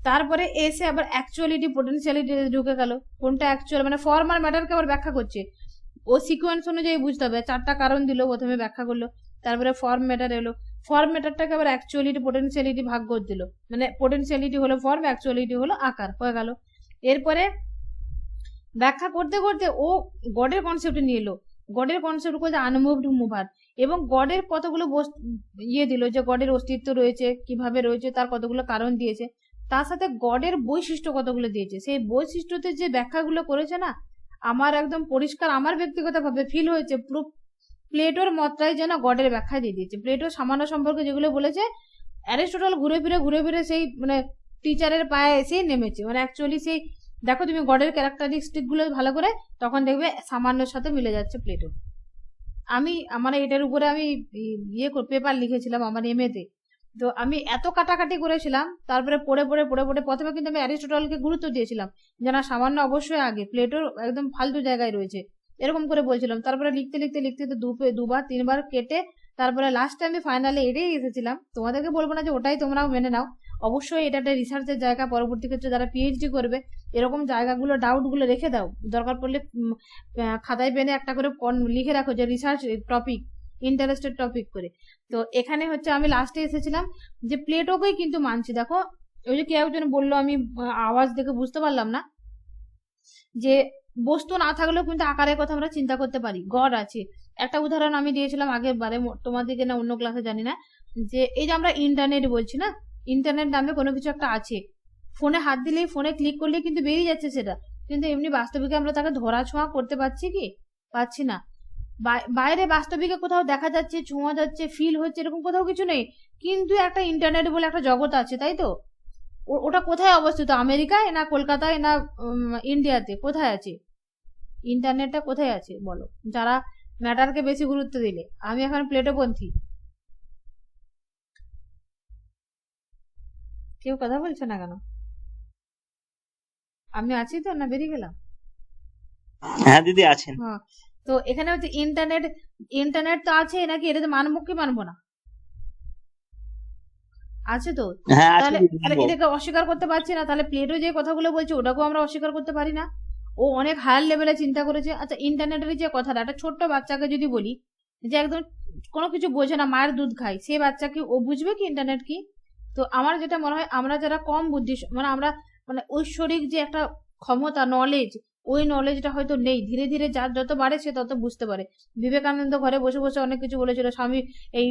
তারপরে এসে আবার অ্যাকচুয়ালিটি পোটেনশিয়ালিটি ঢুকে গেল। কোনটা অ্যাকচুয়াল, মানে ফর্ম আর ম্যাটারকে আবার ব্যাখ্যা করছে, ও সিকোয়েন্স অনুযায়ী বুঝতে হবে। 4টা কারণ দিল, প্রথমে ব্যাখ্যা করলো, তারপরে ফর্ম ম্যাটার এলো, ফর্ম ম্যাটারটাকে আবার অ্যাকচুয়ালিটি পোটেনশিয়ালিটি ভাগ করে দিল, মানে পোটেনশিয়ালিটি হলো ফর্ম, অ্যাকচুয়ালিটি হলো আকার, হয়ে গেল। এরপরে ব্যাখ্যা করতে করতে ও গডের কনসেপ্ট নিয়ে এলো। গডের কনসেপ্ট করতে আনমুভড মুভার, এবং গডের কতগুলো দিল, যে গডের অস্তিত্ব রয়েছে, কিভাবে রয়েছে, তার কতগুলো কারণ দিয়েছে। তার সাথে গডের বৈশিষ্ট্য কতগুলো দিয়েছে, সেই বৈশিষ্ট্যতে যে ব্যাখ্যাগুলো করেছে না, আমার একদম পরিষ্কার, আমার ব্যক্তিগতভাবে ফিল হয়েছে পুরো প্লেটোর মতটাই যেন গডের ব্যাখ্যা দিয়ে দিয়েছে। প্লেটো সামান্য সম্পর্কে যেগুলো বলেছে, অ্যারিস্টটল ঘুরে ফিরে সেই মানে টিচারের পায়ে এসেই নেমেছে। মানে অ্যাকচুয়ালি সেই দেখো তুমি গডের ক্যারেক্টারিস্টিক গুলো ভালো করে, তখন দেখবে সামান্যের সাথে মিলে যাচ্ছে প্লেটো। আমি আমার এটার উপরে আমি পেপার লিখেছিলাম আমার এমএতে, তো আমি এত কাটাকাটি করেছিলাম, তারপরে পড়ে প্রথমে কিন্তু আমি অ্যারিস্টটলকে গুরুত্ব দিয়েছিলাম, যে না সামান্য অবশ্যই আগে, প্লেটোর একদম ফালতু জায়গায় রয়েছে, এরকম করে বলছিলাম। তারপরে লিখতে দুবার 3বার কেটে তারপরে লাস্টে আমি ফাইনালে এটাই এসেছিলাম। তোমাদেরকে বলবো না যে ওটাই তোমরাও মেনে নাও, অবশ্যই এটা একটা রিসার্চের জায়গা। পরবর্তী ক্ষেত্রে যারা পিএইচডি করবে, এরকম জায়গাগুলো ডাউটগুলো রেখে দাও, দরকার পড়লে খাতায় পেনে একটা করে লিখে রাখো যে রিসার্চ টপিক, ইন্টারেস্টেড টপিক করে। তো এখানে হচ্ছে আমি লাস্টে এসেছিলাম যে প্লেটোকেই কিন্তু মানছি। দেখো ওই যে কেউ একজন বললো, আমি আওয়াজ দেখে বুঝতে পারলাম না, যে বস্তু না থাকলেও কিন্তু আকারের কথা আমরা চিন্তা করতে পারি, গড আছে। একটা উদাহরণ আমি দিয়েছিলাম আগের বারে, তোমাদেরকে না অন্য ক্লাসে জানি না, যে এই যে আমরা ইন্টারনেট বলছি না, ইন্টারনেট নামে কোনো কিছু একটা আছে, ফোনে হাত দিলেই, ফোনে ক্লিক করলেই কিন্তু বেরিয়ে যাচ্ছে সেটা, কিন্তু এমনি বাস্তবিকে আমরা তাকে ধরা ছোঁয়া করতে পারছি কি? পাচ্ছি না। বাইরে বাস্তবিকে কোথাও দেখা যাচ্ছে, ছোঁয়া যাচ্ছে, ফিল হচ্ছে, এরকম কোথাও কিছু নেই, কিন্তু একটা ইন্টারনেট বলে একটা জগৎ আছে, তাই তো? ওটা কোথায় অবস্থিত? আমেরিকায় না কলকাতায় না ইন্ডিয়াতে? কোথায় আছে ইন্টারনেটটা? কোথায় আছে বলো, যারা ম্যাটারকে বেশি গুরুত্ব দিলে? আমি এখন প্লেটোপন্থী। কেউ কথা বলছে না কেন? আমি আছি তো, না বেরিয়ে গেলাম? হ্যাঁ দিদি আছেন। হ্যাঁ, তো এখানে হচ্ছে ইন্টারনেট তো আছে নাকি, এটাতে মানবো কি মানবো না? আছে তো। হ্যাঁ আছে তাহলে দিদি, তাহলে এটাকে অস্বীকার করতে পারছি না, তাহলে প্লেটো যে কথাগুলো বলছে ওটাকেও আমরা অস্বীকার করতে পারি না। ও অনেক হায়ার লেভেলে চিন্তা করেছে। আচ্ছা, ইন্টারনেটের যে কথাটা, একটা ছোট্ট বাচ্চাকে যদি বলি যে একদম কোনো কিছু বোঝে না, মায়ের দুধ খায়, সেই বাচ্চাকে ও বুঝবে কি ইন্টারনেট কি? তো আমার যেটা মনে হয়, আমরা যারা কম বুদ্ধি, মানে আমরা মানে ঐশ্বরিক যে একটা ক্ষমতা, নলেজ, ওই নলেজটা হয়তো নেই। ধীরে ধীরে যার যত বাড়ে সে তত বুঝতে পারে। বিবেকানন্দ ঘরে বসে বসে অনেক কিছু বলেছিল। স্বামী এই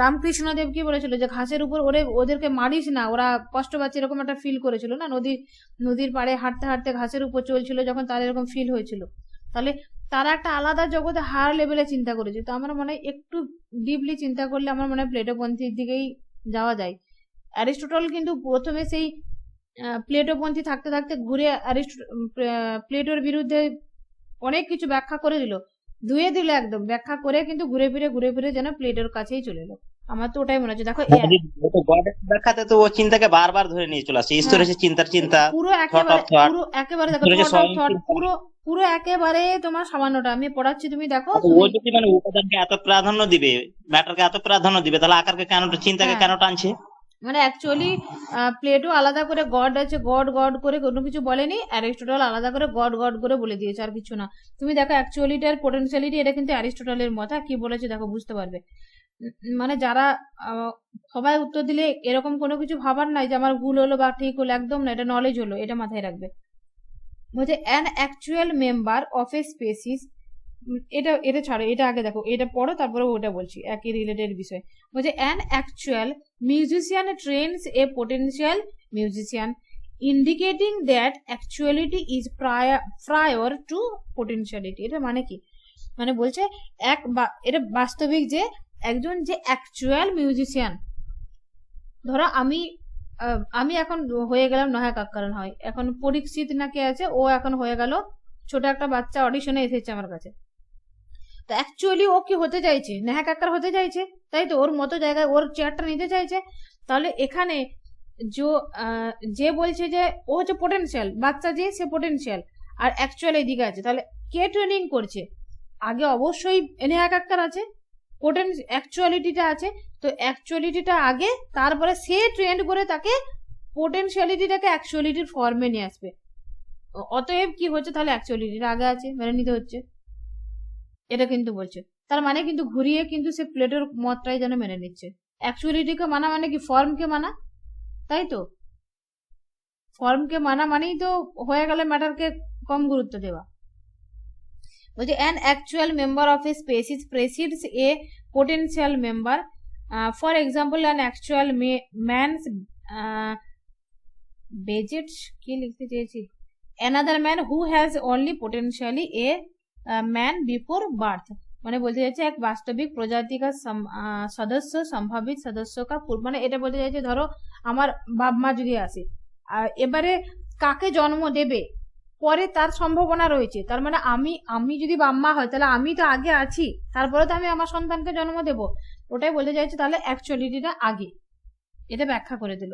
রামকৃষ্ণ দেব কি বলেছিল, যে ঘাসের উপর ওদেরকে মারিস না, ওরা কষ্ট পাচ্ছে, এরকম একটা ফিল করেছিল না। নদীর পাড়ে হাঁটতে হাঁটতে ঘাসের উপর চলছিল যখন, তার এরকম ফিল হয়েছিল। তাহলে তারা একটা আলাদা জগতে হায়ার লেভেলে চিন্তা করেছে। তো আমার মনে হয় একটু ডিপলি চিন্তা করলে আমার মনে হয় প্লেটোপন্থীর দিকেই যাওয়া যায়। অ্যারিস্টটল কিন্তু প্রথমে সেই প্লেটোপন্থী থাকতে থাকতে ঘুরে প্লেটোর বিরুদ্ধে অনেক কিছু ব্যাখ্যা করে দিল, ধুয়ে দিল একদম, ব্যাখ্যা করে কিন্তু ঘুরে ফিরে যেন প্লেটোর কাছেই চলে এলো। আমার তো ওটাই মনে হচ্ছে। দেখো গডের ব্যাখ্যাতে তো ও চিন্তাকে বারবার ধরে নিয়ে চলে আসছে। ঈশ্বর এসে চিন্তা পুরো একেবারে দেখো, পুরো একেবারে তোমার সামান্যটা আমি পড়াচ্ছি, তুমি দেখো। ও যদি মানে উপাদানকে এত প্রাধান্য দিবে, ম্যাটারকে এত প্রাধান্য দিবে, তাহলে আকারকে কেন, চিন্তাকে কেন টানছে? মানে অ্যাকচুয়ালি প্লেটো আলাদা করে গড আছে, গড করে কোনো কিছু বলেনি। অ্যারিস্টটল আলাদা করে গড করে বলে দিয়েছে, আর কিছু না। তুমি দেখো অ্যাকচুয়ালিটি আর পোটেনশিয়ালিটি, এটা কিন্তু অ্যারিস্টটলের মত। কি বলেছে দেখো, বুঝতে পারবে। মানে যারা সবাই উত্তর দিলে এরকম কোনো কিছু ভাবার নাই যে আমার ভুল হলো বা ঠিক হলো, একদম না, এটা নলেজ হলো, এটা মাথায় রাখবে। বলছে an actual member of a species, এটা ছাড়ো, এটা আগে দেখো, এটা পড়ো তারপরে ওটা বলছি, একই রিলেটেড বিষয়। বলছে an actual musician trains a potential musician indicating that actuality is prior to potentiality. এটা মানে কি? মানে বলছে এটা বাস্তবিক যে একজন যে অ্যাকচুয়াল মিউজিশিয়ান, ধরো আমি এখন হয়ে গেলাম নয়া কাক্কারন, হয় এখন পরীক্ষিত নাকি আছে, ও এখন হয়ে গেল ছোট একটা বাচ্চা, অডিশনে এসেছে আমার কাছে, তো অ্যাকচুয়ালি ও কি হতে চাইছে? নেহা কাক্কার হতে চাইছে, তাই তো, ওর মতো জায়গায় ওর চেয়ারটা নিতে চাইছে। তাহলে এখানে যে বলছে যে ও হচ্ছে পোটেনশিয়াল, বাচ্চা যে সে পোটেনশিয়াল, আর অ্যাকচুয়াল এদিকে আছে, তাহলে কে ট্রেনিং করছে? আগে অবশ্যই নেহা কাক্কার আছে, অ্যাকচুয়ালিটিটা আছে, তো অ্যাকচুয়ালিটিটা আগে, তারপরে সে ট্রেন্ড করে তাকে পোটেনশিয়ালিটিটাকে অ্যাকচুয়ালিটির ফর্মে নিয়ে আসবে। অতএব কি হচ্ছে, তাহলে অ্যাকচুয়ালিটিটা আগে আছে, মেনে নিতে হচ্ছে, এটা কিন্তু বলছে। তার মানে কিন্তু ঘুরিয়ে কিন্তু সে প্লেটোর মতটাই যেন মেনে নিচ্ছে। অ্যাকচুয়ালিটিকে মানা মানে কি? ফর্মকে মানা, তাই তো। ফর্মকে মানা মানেই তো হয়ে গেলে ম্যাটারকে কম গুরুত্ব দেওয়া। বলছে an actual member of a species precedes a potential member, for example an actual man's begets, কি লিখতে চেয়েছি, another man who has only potentially a man before birth. মানে বলতে চাইছে এক বাস্তবিক প্রজাতি কা সদস্য সম্ভাবিত সদস্য কা মানে এটা বলতে চাইছে, ধরো আমার বাপ মা যদি আসে, এবারে কাকে জন্ম দেবে পরে তার সম্ভাবনা রয়েছে, তার মানে আমি যদি বাম্মা হয় তাহলে আমি তো আগে আছি, তারপরে তো আমি আমার সন্তানকে জন্ম দেব, ওটাই বলতে চাইছে। তাহলে অ্যাকচুয়ালিটিটা আগে, এটা ব্যাখ্যা করে দিল।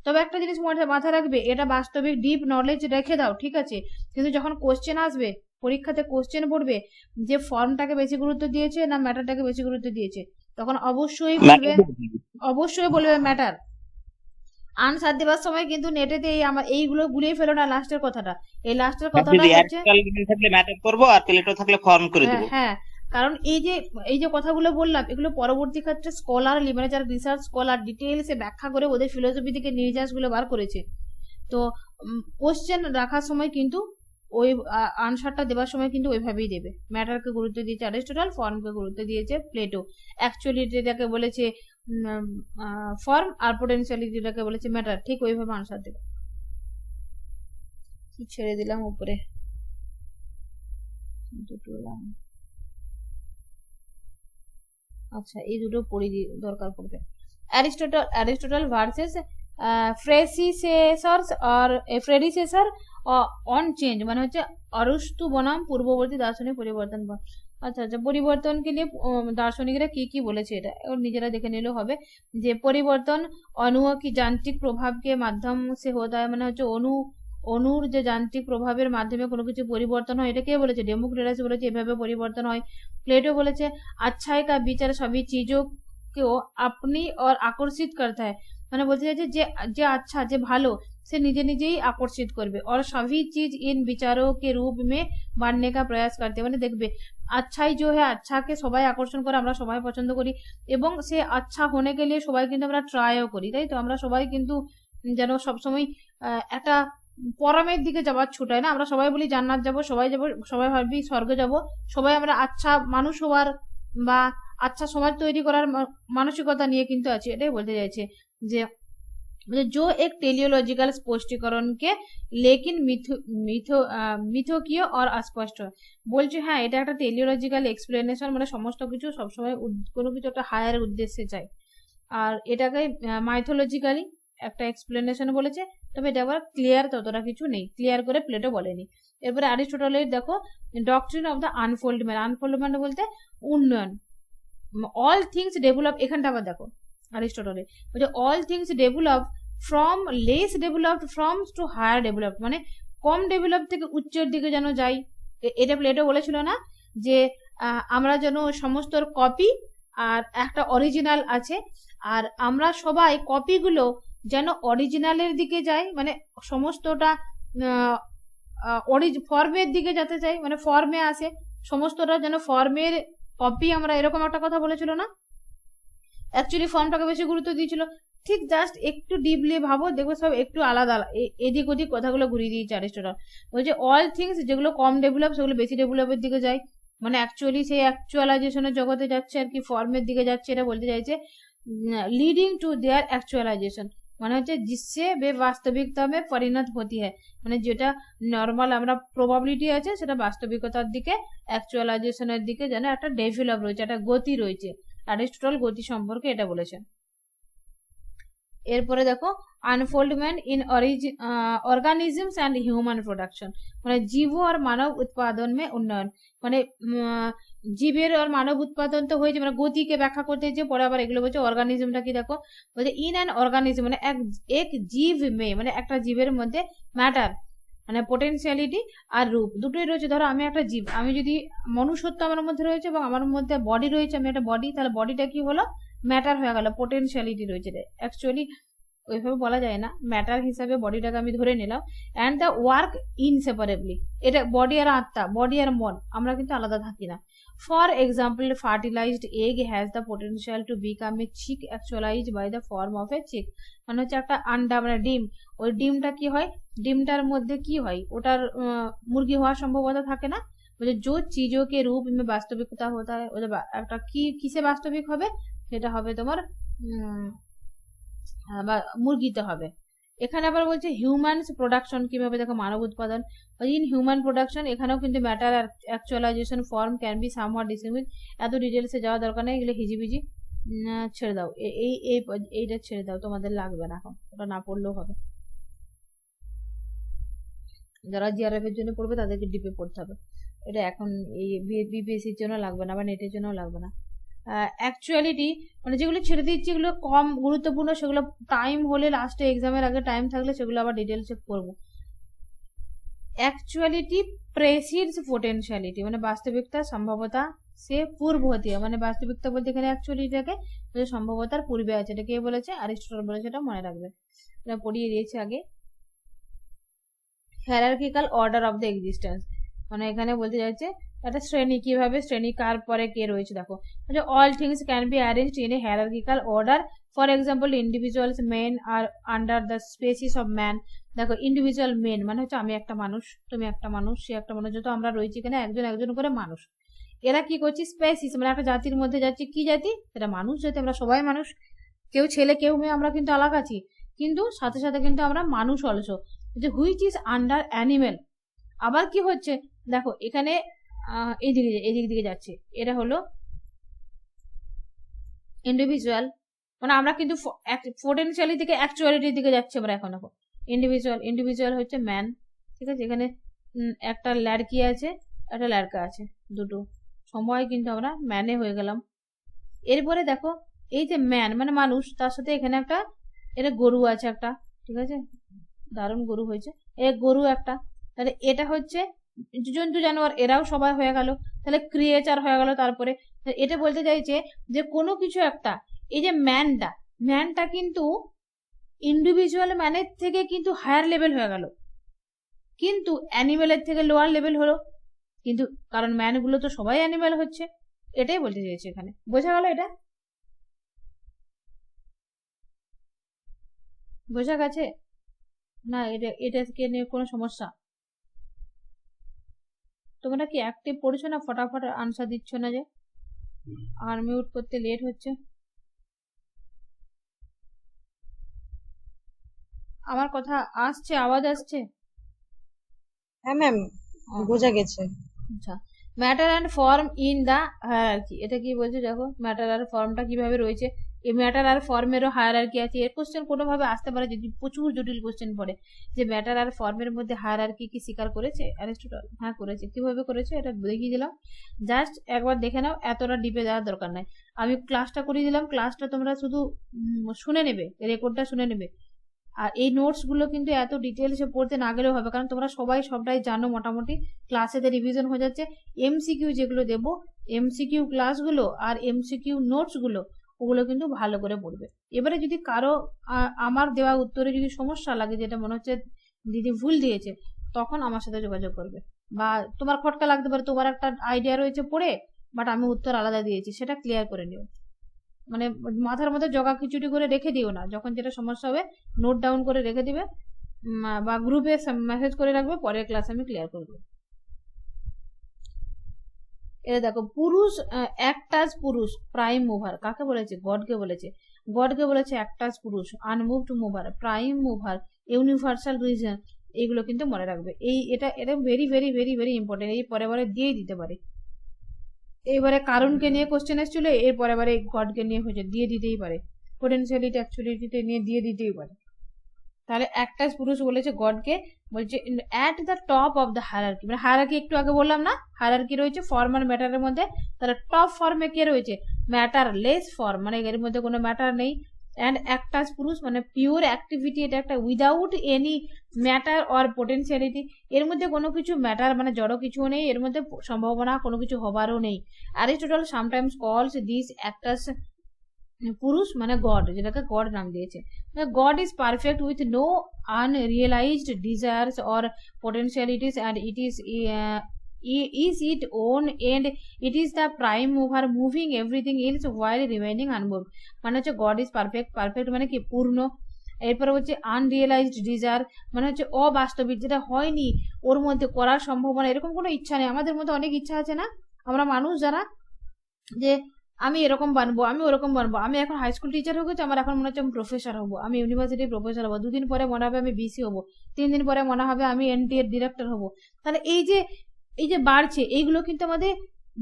তবে একটা জিনিস মাথায় রাখবে, এটা বাস্তবিক ডিপ নলেজ রেখে দাও, ঠিক আছে, কিন্তু যখন কোশ্চেন আসবে পরীক্ষাতে, কোশ্চেন পড়বে যে ফর্মটাকে বেশি গুরুত্ব দিয়েছে না ম্যাটারটাকে বেশি গুরুত্ব দিয়েছে, তখন অবশ্যই বলবে ম্যাটার। আনসার দেওয়ার সময় কিন্তু নেটেতে এইগুলো গুলিয়ে ফেলো না, লাস্টের কথাটা, এই লাস্টের কথাটা হচ্ছে ম্যাটার করব আর প্লেটো থাকলে ফর্ম করে দেব। হ্যাঁ, কারণ এই যে কথাগুলো বললাম, এগুলো পরবর্তী ক্ষেত্রে স্কলারলি, মানে যারা রিসার্চ স্কলার ডিটেইলসে ব্যাখ্যা করে ওদের ফিলোসফি থেকে নির্যাসগুলো বার করেছে, তো কোশ্চেন রাখার সময় কিন্তু ওই আনসারটা দেওয়ার সময় কিন্তু ওইভাবেই দেবে। ম্যাটারকে গুরুত্ব দিয়েছে অ্যারিস্টটল, ফর্মকে গুরুত্ব দিয়েছে প্লেটো, অ্যাকচুয়ালিটিটাকে বলেছে ফর্ম, আর পোটেনশিয়ালিটিটাকে বলেছে ম্যাটার, ঠিক ওইভাবে আনসার দেবে। ছেড়ে দিলাম উপরে দুটো লাইন, আচ্ছা এই দুটো পড়ি দরকার পড়বে। Aristotle versus predecessor on change, মানে হচ্ছে অরস্তু বনাম পূর্ববর্তী দার্শনিক পরিবর্তন। আচ্ছা পরিবর্তনকে নিয়ে দার্শনিকরা কি কি বলেছে, এটা নিজেরা দেখে নিলেও হবে। যে পরিবর্তন অনুও কি যান্ত্রিক প্রভাবকে মাধ্যম সে হতে হয়, মানে হচ্ছে অনুর যে যান্ত্রিক প্রভাবের মাধ্যমে কোনো কিছু পরিবর্তন হয়, এটা কে বলেছে? ডেমোক্রিটাস বলেছে এভাবে পরিবর্তন হয়। প্লেটো বলেছে अच्छाई का विचार सभी चीजों को अपनी और आकर्षित करता है, মানে বলতে চাইছে যে আচ্ছা, যে ভালো, সে নিজে নিজেই আকর্ষিত করবে, और सभी चीज इन विचारों के रूप में बांटने का प्रयास करते हैं, মানে দেখবে अच्छाई जो है, अच्छाকে সবাই আকর্ষণ করে, আমরা সবাই পছন্দ করি, এবং সে আচ্ছা होने के लिए সবাই কিন্তু আমরা ট্রাইও করি, তাই তো। আমরা সবাই কিন্তু যেন সবসময় একটা পরমের দিকে যাওয়ার ছুটায় না, আমরা সবাই বলি জান্নাত যাব, সবাই ভাবি স্বর্গে যাব, সবাই আমরা আচ্ছা মানুষ হওয়ার বা আচ্ছা সমাজ তৈরি করার মানসিকতা নিয়ে কিন্তু আছি, এটাই বলতে চাইছে। যে जो एक टेलियोलॉजिकल स्पष्टीकरण के लेकिन মিথকীয় और अस्पष्ट বলছে। হ্যাঁ, এটা একটা টেলিওলজিক্যাল এক্সপ্লেনেশন, মানে সমস্ত কিছু সবসময় কোনো কিছু একটা হায়ার উদ্দেশ্যে চাই, আর এটাকে মাইথোলজিক্যালি একটা এক্সপ্লেনেশন বলেছে, তবে এটা আবার ক্লিয়ার ততটা কিছু নেই, ক্লিয়ার করে প্লেটো বলেনি। এরপরে অ্যারিস্টটলের দেখো ডক্ট্রিন অফ দ্য আনফোল্ডমেন্ট বলতে উন্নয়ন, অল থিংস ডেভেলপ, এখানটা আবার দেখো অ্যারিস্টটলের বলছে all things develop from less developed forms to higher develop, মানে কম ডেভেলপ থেকে উচ্চের দিকে যেন যাই। এটা প্লেটো বলেছিল না যে আমরা যেন সমস্ত কপি আর একটা অরিজিনাল আছে, আর আমরা সবাই কপিগুলো যেন অরিজিনালের দিকে যাই, মানে সমস্তটা ফর্মের দিকে যেতে চাই, মানে ফর্মে আসে, সমস্তটা যেন ফর্মের কপি আমরা, এরকম একটা কথা বলেছিল না। অ্যাকচুয়ালি ফর্মটাকে বেশি গুরুত্ব দিয়েছিল, ঠিক জাস্ট একটু ডিপলি ভাবো, দেখবে সব একটু আলাদা এদিক ওদিক কথাগুলো ঘুরিয়ে দিয়েছে অ্যারিস্টটল। বলছে অল থিংস যেগুলো কম ডেভেলপ সেগুলো বেশি ডেভেলপের দিকে যায়, মানে অ্যাকচুয়ালি সেই অ্যাকচুয়ালাইজেশনের জগতে যাচ্ছে আর কি, ফর্মের দিকে যাচ্ছে, এটা বলতে চাইছে লিডিং টু দেয়ার অ্যাকচুয়ালাইজেশন, মানে হচ্ছে जिससे वे वास्तविकता में परिणत होती है, মানে যেটা নর্মাল আমরা প্রবাবিলিটি আছে সেটা বাস্তবিকতার দিকে অ্যাকচুয়ালাইজেশনের দিকে যেন একটা ডেভেলপ রয়েছে, একটা গতি রয়েছে। অ্যারিস্টটল গতি সম্পর্কে এটা বলেছেন। এরপরে দেখো unfoldment in organisms and human production, মানে জীব আর মানব উৎপাদন মে উন্নয়ন, মানে জীবের আর মানব উৎপাদন তো হয়েছে, মানে গতিকে ব্যাখ্যা করতে যে পরে আবার এগুলো বলছে অর্গানিজমটা কি, দেখো বলছে ইন অ্যান অর্গানিজম মানে এক জীব মে, মানে একটা জীবের মধ্যে ম্যাটার মানে পোটেনশিয়ালিটি আর রূপ দুটোই রয়েছে। ধরো আমি একটা জীব, আমি যদি মনুষ্যত্ব আমার মধ্যে রয়েছে এবং আমার মধ্যে বডি রয়েছে, আমি একটা বডি, তাহলে বডিটা কি হলো, ম্যাটার হয়ে গেল, পোটেনশিয়ালিটি রয়েছে। অ্যাকচুয়ালি ওইভাবে বলা যায় না, ম্যাটার হিসাবে বডিটাকে আমি ধরে নিলাম। অ্যান্ড দ্য ওয়ার্ক ইনসেপারেবলি, এটা বডি আর আত্মা, বডি আর মন আমরা কিন্তু আলাদা থাকি না। For example fertilised egg has the potential to become a chick actualise by the form of a chick, মানে হচ্ছে একটা আন্ডা মানে ডিম, ওই ডিমটা কি হয়, ডিমটার মধ্যে কি হয়, ওটার মুরগি হওয়ার সম্ভাবনা থাকে না। বলছে जो चीजों के रूप में वास्तविकता होता है, ওটা একটা কি কিসে বাস্তবিক হবে, সেটা হবে তোমার বা মুরগিতে হবে। এখানে আবার বলছে হিউম্যানস প্রোডাকশন কিভাবে, দেখো মানব উৎপাদন, ইন হিউম্যান প্রোডাকশন এখানেও কিন্তু ম্যাটার আর actualization form can be somewhat discriminate, এত ডিটেলসে যাওয়া দরকার নেই, এগুলো হিজিবিজি ছেড়ে দাও, এইটা ছেড়ে দাও, তোমাদের লাগবে না এখন, ওটা না পড়লেও হবে। যারা জিআরএফ এর জন্য পড়বে তাদেরকে ডিপে পড়তে হবে, এটা এখন এই বিপিএসসির জন্য লাগবে না বা নেটের জন্য লাগবে না। অ্যাকচুয়ালিটি মানে যেগুলো ছেড়ে দিচ্ছি এগুলো কম গুরুত্বপূর্ণ, সেগুলো টাইম হলে লাস্টে এক্সামের আগে টাইম থাকলে সেগুলো আবার ডিটেলসে করবো। অ্যাকচুয়ালিটি প্রেসিডস পোটেনশিয়ালিটি, মানে বাস্তবিকতা সম্ভাবতা সে পূর্ব হতে হয়, মানে বাস্তবিকতা বলতে এখানে অ্যাকচুয়ালিটাকে সম্ভাবতার পূর্বে আছে, এটা কে বলেছে, অ্যারিস্টটল বলেছে, এটা মনে রাখবে, এটা পড়িয়ে দিয়েছে আগে। Hierarchical order of the existence, মানে এখানে বলতে যাচ্ছে একটা শ্রেণী, কিভাবে শ্রেণী কার পরে কে রয়েছে, দেখো all things can be arranged in a hierarchical order, for example individuals men are under the species of man. দেখো ইন্ডিভিজুয়াল মেন মানে হচ্ছে আমি একটা মানুষ, তুমি একটা মানুষ, সে একটা মানুষ, যত আমরা রয়েছি এখানে একজন একজন করে মানুষ, এরা কি করছি স্পেসিস মানে একটা জাতির মধ্যে যাচ্ছি, কি জাতি, সেটা মানুষ জাতি, আমরা সবাই মানুষ, কেউ ছেলে কেউ মেয়ে, আমরা কিন্তু আলাদা আছি, কিন্তু সাথে সাথে কিন্তু আমরা মানুষ অলসো, যে হুইচ ইজ আন্ডার অ্যানিমেল। আবার কি হচ্ছে দেখো এখানে এদিক দিকে যাচ্ছে, এটা হলো ইন্ডিভিজুয়াল, মানে আমরা কিন্তু পোটেনশিয়ালি থেকে অ্যাকচুয়ালিটির দিকে যাচ্ছে আমরা এখন। দেখো ইন্ডিভিজুয়াল হচ্ছে ম্যান, ঠিক আছে, এখানে একটা লড়কি আছে একটা লড়কা আছে, দুটো সময় কিন্তু আমরা ম্যানে হয়ে গেলাম। এরপরে দেখো এই যে ম্যান মানে মানুষ, তার সাথে এখানে একটা এটা গরু আছে একটা, ঠিক আছে, দারুণ গরু হয়েছে, গরু একটা, তাহলে এটা হচ্ছে জন্তু জানোয়ার, এরাও সবাই হয়ে গেল, তাহলে ক্রিয়েচার হয়ে গেল। তারপরে এটা বলতে চাইছে যে কোনো কিছু একটা, এই যে ম্যানটা কিন্তু ইন্ডিভিজুয়াল ম্যানের থেকে কিন্তু হায়ার লেভেল হয়ে গেল, কিন্তু অ্যানিমেলের থেকে লোয়ার লেভেল হলো, কিন্তু কারণ ম্যানগুলো তো সবাই অ্যানিমেল হচ্ছে, এটাই বলতে চাইছে এখানে। বোঝা গেল? এটা বোঝা গেছে না? এটা নিয়ে কোনো সমস্যা? তোমরা কি অ্যাক্টিভ পড়ছো না ফটাফট আনসার দিচ্ছ না যে? আনমিউট করতে লেট হচ্ছে। আমার কথা আসছে, আওয়াজ আসছে? হ্যাঁ ম্যাম, বোঝা গেছে। আচ্ছা, matter and form in the hierarchy, এটা কি বলছে দেখো, ম্যাটার আর ফর্মটা কিভাবে রয়েছে, এই ম্যাটার আর ফর্মেরও হায়ারার্কি আছে। এর কোশ্চেন কোনোভাবে আসতে পারে যদি প্রচুর জটিল কোশ্চেন পড়ে, যে ম্যাটার আর ফর্মের মধ্যে হায়ারার্কি কি স্বীকার করেছে অ্যারিস্টটল? হ্যাঁ করেছে। কিভাবে করেছে এটা দেখিয়ে দিলাম, জাস্ট একবার দেখে নাও, এতটা ডিপে যাওয়ার দরকার নাই। আমি ক্লাসটা করিয়ে দিলাম, ক্লাসটা তোমরা শুধু শুনে নেবে, রেকর্ডটা শুনে নেবে, আর এই নোটস গুলো কিন্তু এত ডিটেলসে পড়তে না গেলেও হবে, কারণ তোমরা সবাই সবটাই জানো মোটামুটি, ক্লাসেতে রিভিশন হয়ে যাচ্ছে। এমসিকিউ যেগুলো দেবো, এমসিকিউ ক্লাসগুলো আর এমসিকিউ নোটস গুলো, ওগুলো কিন্তু ভালো করে পড়বে। এবারে যদি কারো আমার দেওয়া উত্তরে যদি সমস্যা লাগে, যেটা মনে হচ্ছে দিদি ভুল দিয়েছে, তখন আমার সাথে যোগাযোগ করবে। বা তোমার খটকা লাগতে পারে, তোমার একটা আইডিয়া রয়েছে পড়ে, বাট আমি উত্তর আলাদা দিয়েছি, সেটা ক্লিয়ার করে নিও। মানে মাথার মধ্যে জগা খিচুড়ি করে রেখে দিও না, যখন যেটা সমস্যা হবে নোট ডাউন করে রেখে দিবে বা গ্রুপে মেসেজ করে রাখবে, পরের ক্লাসে আমি ক্লিয়ার করবো। এটা দেখো পুরুষ, একটাজ পুরুষ প্রাইম মুভার কাকে বলেছে? গডকে বলেছে। গডকে বলেছে একটাজ পুরুষ, unmoved mover, prime mover, universal reason, এইগুলো কিন্তু মনে রাখবে। এটা very very very very important. এই পরে বারে দিয়ে দিতে পারে, এবারে কারণকে নিয়ে কোশ্চেন এসেছিল, এর পরে বারে গডকে নিয়ে হয়েছে, দিয়ে দিতেই পারে, পোটেনশিয়ালিটি অ্যাকচুয়ালিটি নিয়ে দিয়ে দিতেই পারে। তাহলে একটা পুরুষ বলেছে গডকে, বলছে at the top of the hierarchy, মানে হায়ারার্কি একটু আগে বললাম না, হায়ারার্কি রয়েছে ফর্ম আর ম্যাটারের মধ্যে, তাহলে টপ ফর্মে কে রয়েছে? ম্যাটার লেস ফর্ম, মানে এর মধ্যে কোনো ম্যাটার নেই। অ্যান্ড একটা পুরুষ মানে পিওর অ্যাক্টিভিটি, এটা একটা without any matter or potentiality, এর মধ্যে কোনো কিছু ম্যাটার মানে জড়ো কিছু নেই, এর মধ্যে সম্ভাবনা কোনো কিছু হবারও নেই। Aristotle sometimes calls this actus পুরুষ মানে গড, যেটাকে গড নাম দিয়েছে। God is perfect with no unrealised desires or potentialities and it is it own and it is the prime mover moving everything else while remaining unmoved, মানে হচ্ছে god is perfect, perfect মানে কি? পূর্ণ। এরপরে হচ্ছে আনরিয়েলাইজড desire, মানে হচ্ছে অবাস্তবিক, যেটা হয়নি, ওর মধ্যে করার সম্ভাবনা, এরকম কোনো ইচ্ছা নেই। আমাদের মধ্যে অনেক ইচ্ছা আছে না, আমরা মানুষ যারা, যে আমি এরকম বানবো, আমি ওরকম বানবো, আমি এখন হাই স্কুল টিচার হয়ে গেছি, আমার এখন মনে হচ্ছে আমি প্রফেসর হবো, আমি ইউনিভার্সিটির প্রফেসর হবো, 2 দিন পরে মনে হবে আমি বিসি হবো, 3 দিন পরে মনে হবে আমি এনটি এর ডিরেক্টর হবো। তাহলে এই যে বাড়ছে, এইগুলো কিন্তু আমাদের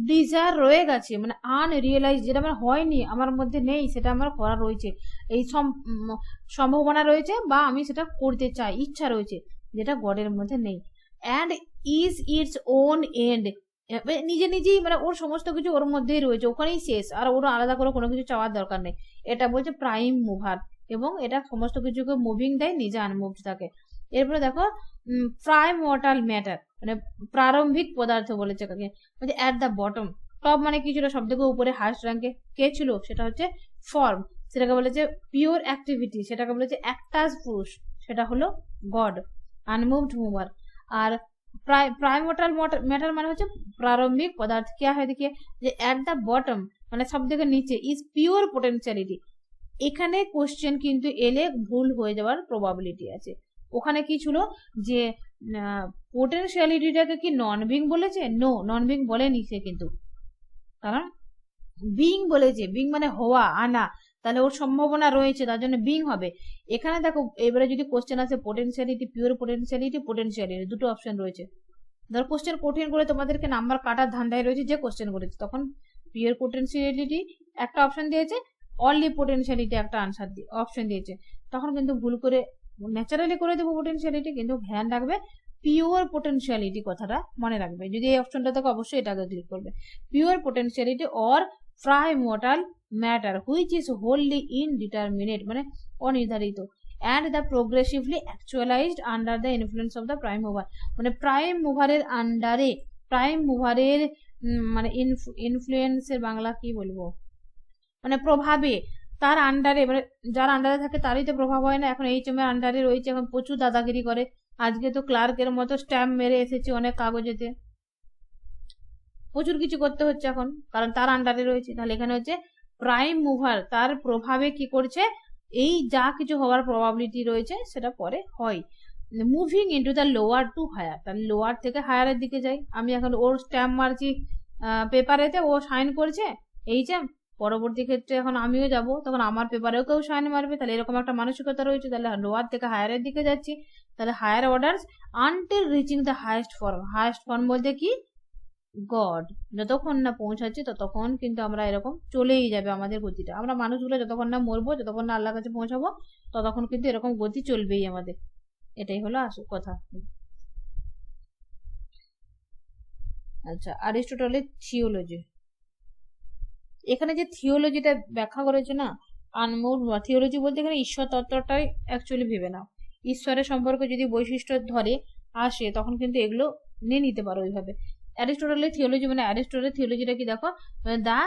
ডিজায়ার রয়ে গেছে, মানে আনরিয়েলাইজ, যেটা আমার হয়নি, আমার মধ্যে নেই, সেটা আমার করা রয়েছে, এই সম্ভাবনা রয়েছে, বা আমি সেটা করতে চাই, ইচ্ছা রয়েছে, যেটা গডের মধ্যে নেই। And is its own end, নিজে নিজেই মানে ওর সমস্ত কিছু ওর মধ্যেই রয়েছে, ওখানেই শেষ, আর ওর আলাদা করে কোনো কিছু চাওয়ার দরকার নেই। এটা বলছে প্রাইম মুভার, এবং এটা সমস্ত কিছুকে মুভিং দেয়, নিজে আনমুভড থাকে। এরপরে দেখো প্রাইমর্টাল ম্যাটার, মানে প্রারম্ভিক পদার্থ বলেছে কাকে? বলছে অ্যাট দ্য বটম, টপ মানে কি ছিল? সব থেকে উপরে হাইস্ট র্যাঙ্কে কে ছিল? সেটা হচ্ছে ফর্ম, সেটাকে বলেছে পিওর অ্যাক্টিভিটি, সেটাকে বলেছে একটাজ পুরুষ, সেটা হলো গড, আনমুভড মুভার। আর প্রাইমর্টাল ম্যাটার মানে হচ্ছে প্রারম্ভিক পদার্থ, কে হয় দেখিয়ে, যে অ্যাট দ্য বটম মানে সব থেকে নিচে, ইজ পিওর পোটেনশিয়ালিটি। এখানে কোশ্চেন কিন্তু এলে ভুল হয়ে যাওয়ার প্রবাবিলিটি আছে। ওখানে কি ছিল যে পোটেনশিয়ালিটিটাকে কি নন বিং বলেছে? নো, নন বিং বলেনি সে, কিন্তু কারণ বিং বলেছে, বিং মানে হওয়া, আনা, তাহলে ওর সম্ভাবনা রয়েছে, তার জন্য বিং হবে। এখানে দেখো এবারে যদি কোশ্চেন আসে পোটেনশিয়ালিটি, পিওর পোটেনশিয়ালিটি, পোটেনশিয়ালিটি, দুটো অপশন রয়েছে। ধর কোশ্চেন কঠিন করে তোমাদেরকে নাম্বার কাটার ধান্দায় রয়েছে যে কোশ্চেন করেছে, তখন পিওর পোটেনশিয়ালিটি একটা অপশন দিয়েছে, অনলি পোটেনশিয়ালিটি একটা আনসার অপশন দিয়েছে, তখন কিন্তু ভুল করে ন্যাচারালি করে দেবো পোটেনশিয়ালিটি, কিন্তু ধ্যান রাখবে পিওর পোটেনশিয়ালিটি কথাটা মনে রাখবে। যদি এই অপশনটা থাকে অবশ্যই এটাকে ক্লিক করবে। Pure potentiality or primordial matter which is wholly indeterminate, মানে অনির্ধারিত, and the progressively actualised under the influence of the prime mover, মানে প্রাইম মুভারের আন্ডারে, প্রাইম মুভারের মানে ইনফ্লুয়েন্সের বাংলা কি বলবো, মানে প্রভাবে, তার আন্ডারে, মানে যার আন্ডারে থাকে তারই তো প্রভাব হয় না। এখন এইচএম এর আন্ডারে রয়েছে, এখন প্রচুর দাদাগিরি করে, আজকে তো ক্লার্কের মতো স্ট্যাম্প মেরে এসেছে অনেক কাগজেতে, প্রচুর কিছু করতে হচ্ছে এখন, কারণ তার আন্ডারে রয়েছে। তাহলে এখানে হচ্ছে প্রাইম মুভার, তার প্রভাবে কি করছে, এই যা কিছু হওয়ার প্রবাবিলিটি রয়েছে সেটা পরে হয়। Moving into the lower to higher, তাহলে লোয়ার থেকে হায়ারের দিকে যাই। আমি এখন ওর স্ট্যাম্প মারছি পেপারেতে, ও সাইন করছে এইচএম, পরবর্তী ক্ষেত্রে এখন আমিও যাব, তখন আমার পেপারেও কেউ সাইন মারবে, তাহলে এরকম একটা মানসিকতা রয়েছে। তাহলে লোয়ার থেকে হায়ারের দিকে যাচ্ছি, তাহলে higher orders until reaching the highest form. Highest form বলতে কি? গড। যতক্ষণ না পৌঁছাচ্ছি ততক্ষণ কিন্তু আমরা এরকম চলেই যাবে আমাদের গতিটা। আমরা মানুষগুলো যতক্ষণ না মরবো, যতক্ষণ না আল্লাহর কাছে পৌঁছাবো, ততক্ষণ কিন্তু এরকম গতি চলবেই আমাদের। এটাই হলো আসল কথা। আচ্ছা, অ্যারিস্টটলের থিওলজি, এখানে যে থিওলজিটা ব্যাখ্যা করেছে না, আনমোল থিওলজি বলতে এখানে ঈশ্বর তত্ত্বটাই অ্যাকচুয়ালি ভেবে নাও। ঈশ্বরের সম্পর্কে যদি বৈশিষ্ট্য ধরে আসে তখন কিন্তু এগুলো নিয়ে নিতে পারো ওইভাবে। অ্যারিস্টটলের থিওলজি মানে অ্যারিস্টটলের থিওলজিটা কি দেখো, দা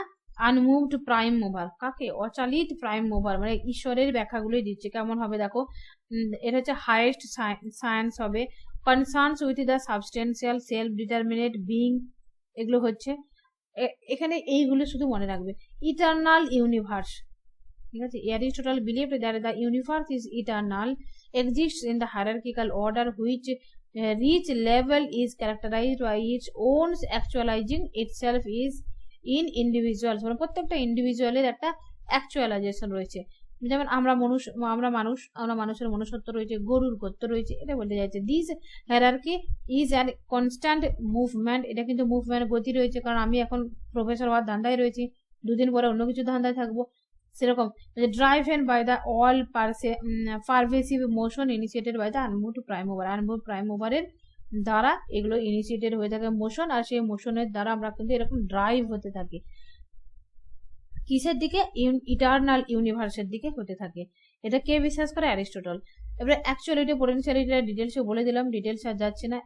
আনমুভড প্রাইম মুভার, কাকে? অচালিত প্রাইম মুভার, মানে ঈশ্বরের ব্যাখ্যাগুলোই দিচ্ছে। কেমন হবে দেখো, এটা হচ্ছে হাইয়েস্ট সায়েন্স হবে, concerns with the substantial self determinant being, এগুলো হচ্ছে এখানে এইগুলো শুধু মনে রাখবে। ইটারনাল ইউনিভার্স, ঠিক আছে। Aristotle believed that the universe is eternal, exists in the hierarchical order which each level is characterized by its own actualizing itself is in individuals, মানে প্রত্যেকটা ইন্ডিভিজুয়ালের একটা অ্যাকচুয়ালাইজেশন রয়েছে। যেমন আমরা মানুষের মনুষ্যত্ব রয়েছে, গরুর গত্য রয়েছে, এটা বলতে চাইছে। This hierarchy is an constant movement, এটা কিন্তু মুভমেন্ট গতি রয়েছে, কারণ আমি এখন প্রফেসর হওয়ার ধান্দায় রয়েছি, দুদিন পরে অন্য কিছু ধান্দায় থাকবো, সেরকম driven by the all pervasive motion initiated by the unmoved prime mover. Unmoved prime মুভারের দ্বারা এগুলো ইনিশিয়েটেড হয়ে থাকে মোশন, আর সেই মোশনের দ্বারা আমরা কিন্তু এরকম ড্রাইভ হতে থাকি কিসের দিকে? ইটারনাল ইউনিভার্সের দিকে হতে থাকে। এটা কে বিশ্বাস করে? অ্যারিস্টটল। এবারে অ্যাকচুয়ালিটি পোটেনশিয়ালিটি ডিটেলসে বলে দিলাম, ডিটেলস আর যাচ্ছে না।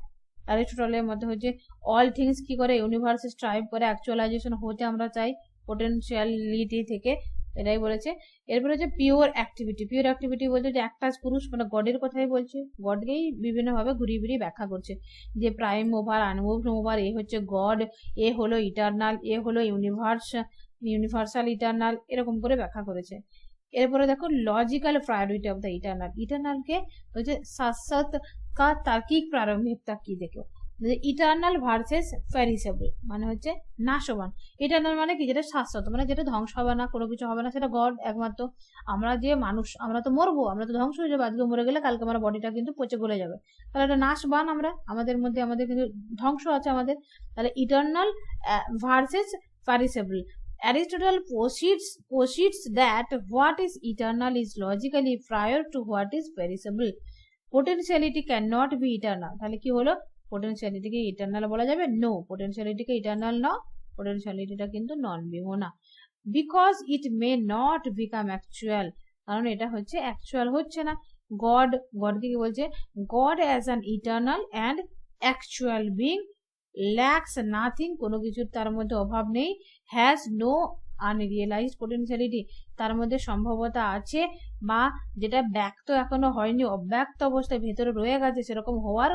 অ্যারিস্টটলের মধ্যে হচ্ছে অল থিংস কি করে? ইউনিভার্স স্ট্রাইভ করে অ্যাকচুয়ালাইজেশন হতে আমরা চাই পোটেনশিয়ালিটি থেকে, এটাই বলেছে। এরপরে হচ্ছে পিওর অ্যাক্টিভিটি। পিওর অ্যাক্টিভিটি বলছে যে একটা পুরুষ, মানে গডের কথাই বলছে, গডকেই বিভিন্নভাবে ঘুরিয়ে ঘুরিয়ে ব্যাখ্যা করছে যে প্রাইম মুভার, আনমুভড মুভার, এ হচ্ছে গড, এ হলো ইটারনাল, এ হলো ইউনিভার্সাল ইটারনাল, এরকম করে ব্যাখ্যা করেছে। এরপরে দেখো logical priority of the eternal. ইটারনালকে হচ্ছে শাশ্বত কা তার্কিক প্রারম্ভিকতা কি দেখো, ইটারনাল ভার্সেস পেরিসেবল, মানে হচ্ছে নাশবান। ইটারনাল মানে কি? যেটা শাশ্বত, মানে যেটা ধ্বংস হবে না, কোনো কিছু হবে না, সেটা গড একমাত্র। আমরা যে মানুষ, আমরা তো মরবো, আমরা তো ধ্বংস হয়ে যাবো, আজকে মরে গেলে কালকে আমার বডিটা কিন্তু পচে গলে যাবে, তাহলে এটা নাশবান। আমাদের মধ্যে আমাদের কিন্তু ধ্বংস আছে আমাদের, তাহলে eternal versus perishable. Aristotle posits that what is eternal is logically prior to what is perishable. Potentiality cannot be eternal. তাহলে কি হলো? পোটেনশিয়ালিটিকে ইটারনাল বলা যাবে? নো, পোটেনশিয়ালিটিকে ইটারনাল না, পোটেনশিয়ালিটিটা কিন্তু নন বিমো না। Because it may not become actual, কারণ এটা হচ্ছে অ্যাকচুয়াল হচ্ছে না। গডকে কি বলছে? God as an eternal and actual being lakhs nothing, কোনো কিছুর তার মধ্যে অভাব নেই। হ্যাজ নো আনরিয়েলাইজড পোটেনশিয়ালিটি, তার মধ্যে সম্ভবতা আছে, বা যেটা ব্যক্ত এখনো হয়নি, অব্যক্ত অবস্থায় ভেতরে রয়ে গেছে, সেরকম হওয়ার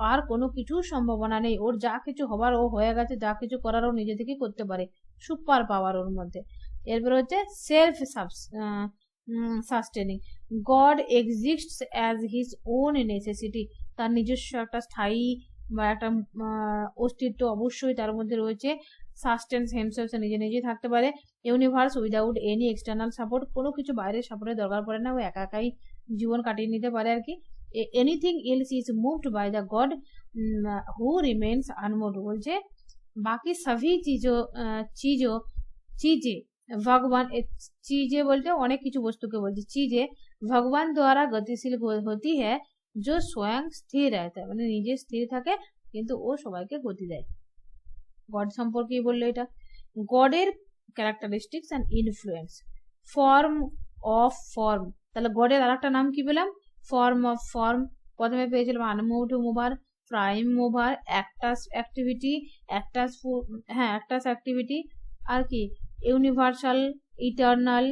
আর কোনো কিছু সম্ভাবনা নেই। ওর যা কিছু হবার ও হয়ে গেছে, যা কিছু করার ও নিজে থেকে করতে পারে, সুপার পাওয়ার ওর মধ্যে। এরপরে হচ্ছে self sustaining. God exists as his own necessity, তার নিজস্ব একটা স্থায়ী বা একটা অস্তিত্ব অবশ্যই তার মধ্যে রয়েছে। সাস্টেন্স হিমসেলফ, নিজে নিজেই থাকতে পারে। Universe without any external support, কোনো কিছু বাইরের সাপোর্টের দরকার পড়ে না, ও একা একাই জীবন কাটিয়ে নিতে পারে আর কি। Anything else is moved by the God who remains unmoved, বলছে বাকি সবই চিজে ভগবান, চিজে বলতে অনেক কিছু বস্তুকে বলছে, চিজে ভগবান দ্বারা গতিশীল হতি হ্যায় जो स्वयं স্থির रहता है, মানে নিজে স্থির থাকে কিন্তু ও সবাইকে গতি দেয়। গড সম্পর্কে বললো এটা। গডের characteristics and influence. Form of form, তাহলে গডের আরেকটা নাম কি পেলাম? Form of form. প্রথমে পেয়েছিলাম unmoved mover, prime mover, actus activity, আর কি ইউনিভার্সাল, ইটারনাল,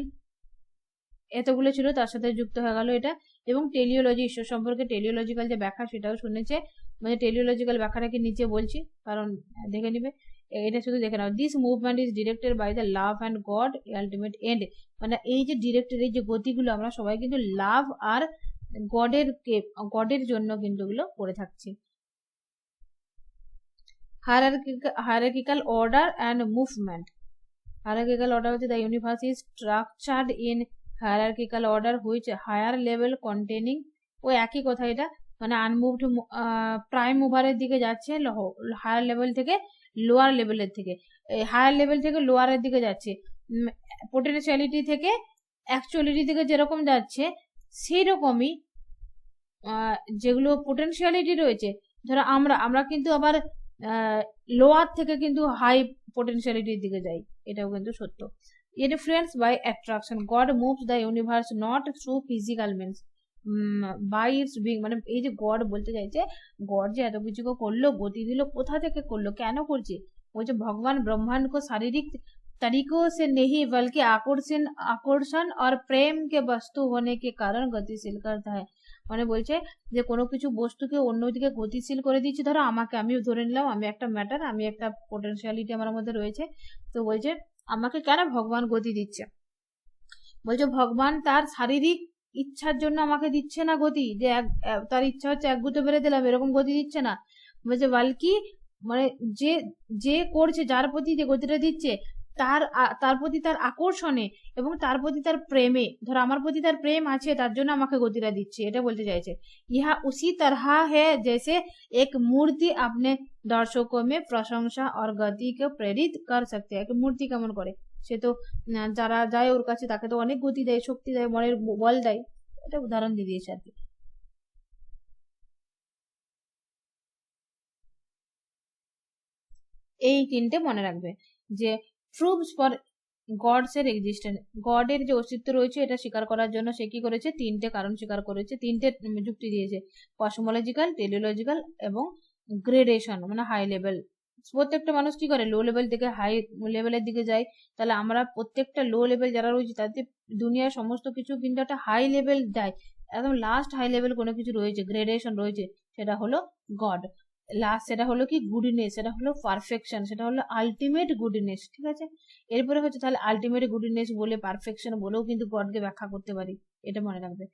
এতগুলো ছিল, তার সাথে যুক্ত হয়ে গেল এটা। এবং টেলিওলজি, ঈশ্বর সম্পর্কে টেলিওলজিক্যাল যে ব্যাখ্যা সেটাও শুনেছে, মানে টেলিওলজিক্যাল ব্যাখ্যাটাকে নিচে বলছি কারণ দেখে নিবে, এটা শুধু দেখে নাও। This movement is directed by the love and God ultimate end, মানে এই যে ডিরেক্টেড এই যে গতিগুলো আমরা সবাই কিন্তু লাভ আর গডের জন্য কিন্তু এগুলো করে থাকছি। Hierarchical order and movement. Hierarchical order হচ্ছে the universe is structured in hierarchical order which higher level containing, ও একই কথা এটা, মানে আনমুভড প্রাইম মুভারের দিকে যাচ্ছে, হায়ার লেভেল থেকে লোয়ার লেভেলের থেকে, হায়ার লেভেল থেকে লোয়ারের দিকে যাচ্ছে, পোটেনশিয়ালিটি থেকে অ্যাকচুয়ালিটি থেকে যেরকম যাচ্ছে সেই রকমই যেগুলো পোটেনশিয়ালিটি রয়েছে, ধরো আমরা কিন্তু আবার লোয়ার থেকে কিন্তু হাই পোটেনশিয়ালিটির দিকে যাই, এটাও কিন্তু সত্য। Influence by attraction, God moves the universe not through physical means by its being, মানে এই যে গড বলতে চাইছে, গড যে এত কিছু করলো, গতি দিল, কোথা থেকে করলো, কেন করছে? বলছে ভগবান ब्रह्मांड को शारीरिक तरीकों से नहीं बल्कि आकर्षण और प्रेम के वस्तु होने के कारण गतिशील करता है, মানে বলছে যে কোনো কিছু বস্তুকে অন্যদিকে গতিশীল করে দিচ্ছে। ধরো আমি ধরে নিলাম আমি একটা ম্যাটার, আমি একটা পোটেনশিয়ালিটি আমার মধ্যে রয়েছে, তো বলছে আমাকে কেন ভগবান গতি দিচ্ছে? বলছে ভগবান তার শারীরিক ইচ্ছার জন্য আমাকে দিচ্ছে না গতি, যে তার ইচ্ছা হচ্ছে এক গুঁতো মেরে দিলাম এরকম গতি দিচ্ছে না। বলছে বালকি মানে যে যে করছে, যার প্রতি যে গতিটা দিচ্ছে তার প্রতি তার আকর্ষণে এবং তার প্রতি তার প্রেমে, ধর আমার প্রতি তার প্রেম আছে তার জন্য আমাকে গতিটা দিচ্ছে, এটা বলতে চাইছে। ইহা উসি তরহা है जैसे एक मूर्ति अपने दर्शकों में प्रशंसा और गति को प्रेरित कर सकते हैं। एक मूर्ति কেমন করে, সে তো যারা যায় ওর কাছে তাকে তো অনেক গতি দেয়, শক্তি দেয়, মনের বল দেয়, এটা উদাহরণ দিয়ে দিয়েছে আর কি। এই তিনটে মনে রাখবে যে প্রুভস ফর গডস এর এক্সিস্টেন্স, গডের যে অস্তিত্ব রয়েছে এটা স্বীকার করার জন্য সে কি করেছে, তিনটে কারণ স্বীকার করেছে, তিনটে যুক্তি দিয়েছে, কসমোলজিক্যাল, টেলিওলজিক্যাল এবং গ্রেডেশন মানে হাই লেভেল। প্রত্যেকটা মানুষ কি করে, লো লেভেল থেকে হাই লেভেলের দিকে যায়, তাহলে আমরা প্রত্যেকটা লো লেভেল যারা রয়েছে তাদের দুনিয়ার সমস্ত কিছু কিন্তু একটা হাই লেভেল দেয়, একদম লাস্ট হাই লেভেল কোনো কিছু রয়েছে, গ্রেডেশন রয়েছে, সেটা হলো গড। লাস্ট সেটা হলো কি গুডনেস, সেটা হলো পারফেকশন, সেটা হলো আলটিমেট গুডনেস, ঠিক আছে। এরপরে হচ্ছে তাহলে আলটিমেট গুডনেস বলে পারফেকশন বলেও কিন্তু গডকে ব্যাখ্যা করতে পারি, এটা মনে রাখবে।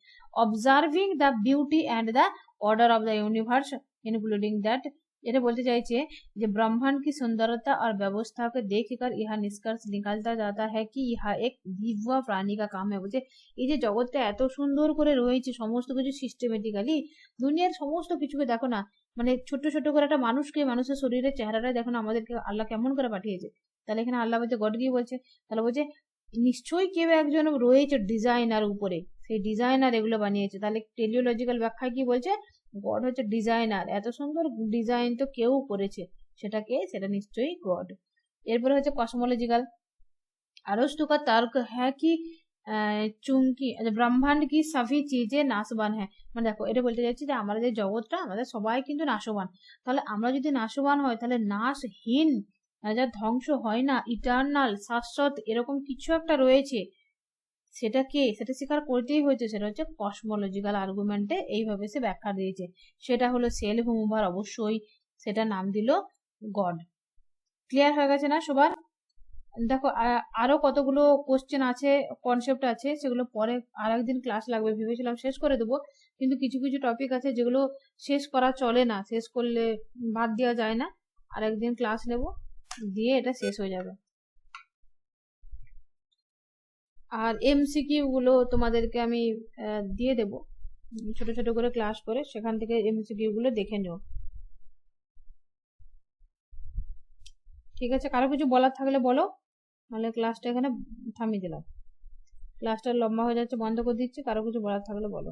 Observing the beauty and the order of the universe including that, এটা বলতে চাইছে যে ব্রह्मांड की सुंदरता और व्यवस्था को देखकर यह निष्कर्ष निकालता जाता है कि यह एक दिव्य प्राणी का काम है। বলছে এই যে জগৎটা এত সুন্দর করে রয়েছে, সমস্ত কিছু সিস্টেমেটিক্যালি, দুনিয়ার সমস্ত কিছুকে দেখো না, মানে ছোট ছোট করে একটা মানুষকে, মানুষের শরীরের চেহারাটা দেখো না, আমাদেরকে আল্লাহ কেমন করে পাঠিয়েছে। তাহলে এখানে আল্লাহ বলছে, গড কি বলছে, তাহলে বলছে নিশ্চয়ই কেউ একজন রয়েছে ডিজাইনার উপরে, সেই ডিজাইনার এগুলো বানিয়েছে। তাহলে টেলিওলজিক্যাল ব্যাখ্যায় কি বলছে, গড হচ্ছে ডিজাইনার, এত সুন্দর ডিজাইন তো কেউ করেছে, সেটাকে সেটা নিশ্চয়ই গড। এরপরে হচ্ছে কসমোলজিক্যাল, अरस्तु का तर्क है कि চুমকি ব্রহ্মাণ্ড কি সবই চিজে নাশবান হ্যাঁ, মানে দেখো এটা বলতে চাইছি যে আমাদের যে জগৎটা, আমাদের সবাই কিন্তু নাশবান, তাহলে আমরা যদি নাশবান হয় তাহলে নাশহীন, যা ধ্বংস হয় না, ইটার্নাল শাশ্বত এরকম কিছু একটা রয়েছে, সেটাকে সেটা স্বীকার করতেই হয়েছে, সেটা হচ্ছে কসমোলজিক্যাল আর্গুমেন্টে এইভাবে সে ব্যাখ্যা দিয়েছে, সেটা হলো সেলফ মুভার, অবশ্যই সেটা নাম দিল গড। ক্লিয়ার হয়ে গেছে না সবার? দেখো আরো কতগুলো কোশ্চেন আছে, কনসেপ্ট আছে, সেগুলো পরে আর একদিন ক্লাস লাগবে, ভেবেছিলাম শেষ করে দেবো, কিন্তু কিছু কিছু টপিক আছে যেগুলো শেষ করা চলে না, শেষ করলে বাদ দেওয়া যায় না, আর একদিন ক্লাস নেব, দিয়ে এটা শেষ হয়ে যাবে। আর এমসিকিউ গুলো তোমাদেরকে আমি দিয়ে দেব, ছোট ছোট করে ক্লাস করে, সেখান থেকে এমসিকিউ গুলো দেখে নিও, ঠিক আছে। কারো কিছু বলার থাকলে বলো, নাহলে ক্লাসটা এখানে থামিয়ে দিলাম, ক্লাসটা লম্বা হয়ে যাচ্ছে, বন্ধ করে দিচ্ছি, কারো কিছু বলার থাকলে বলো।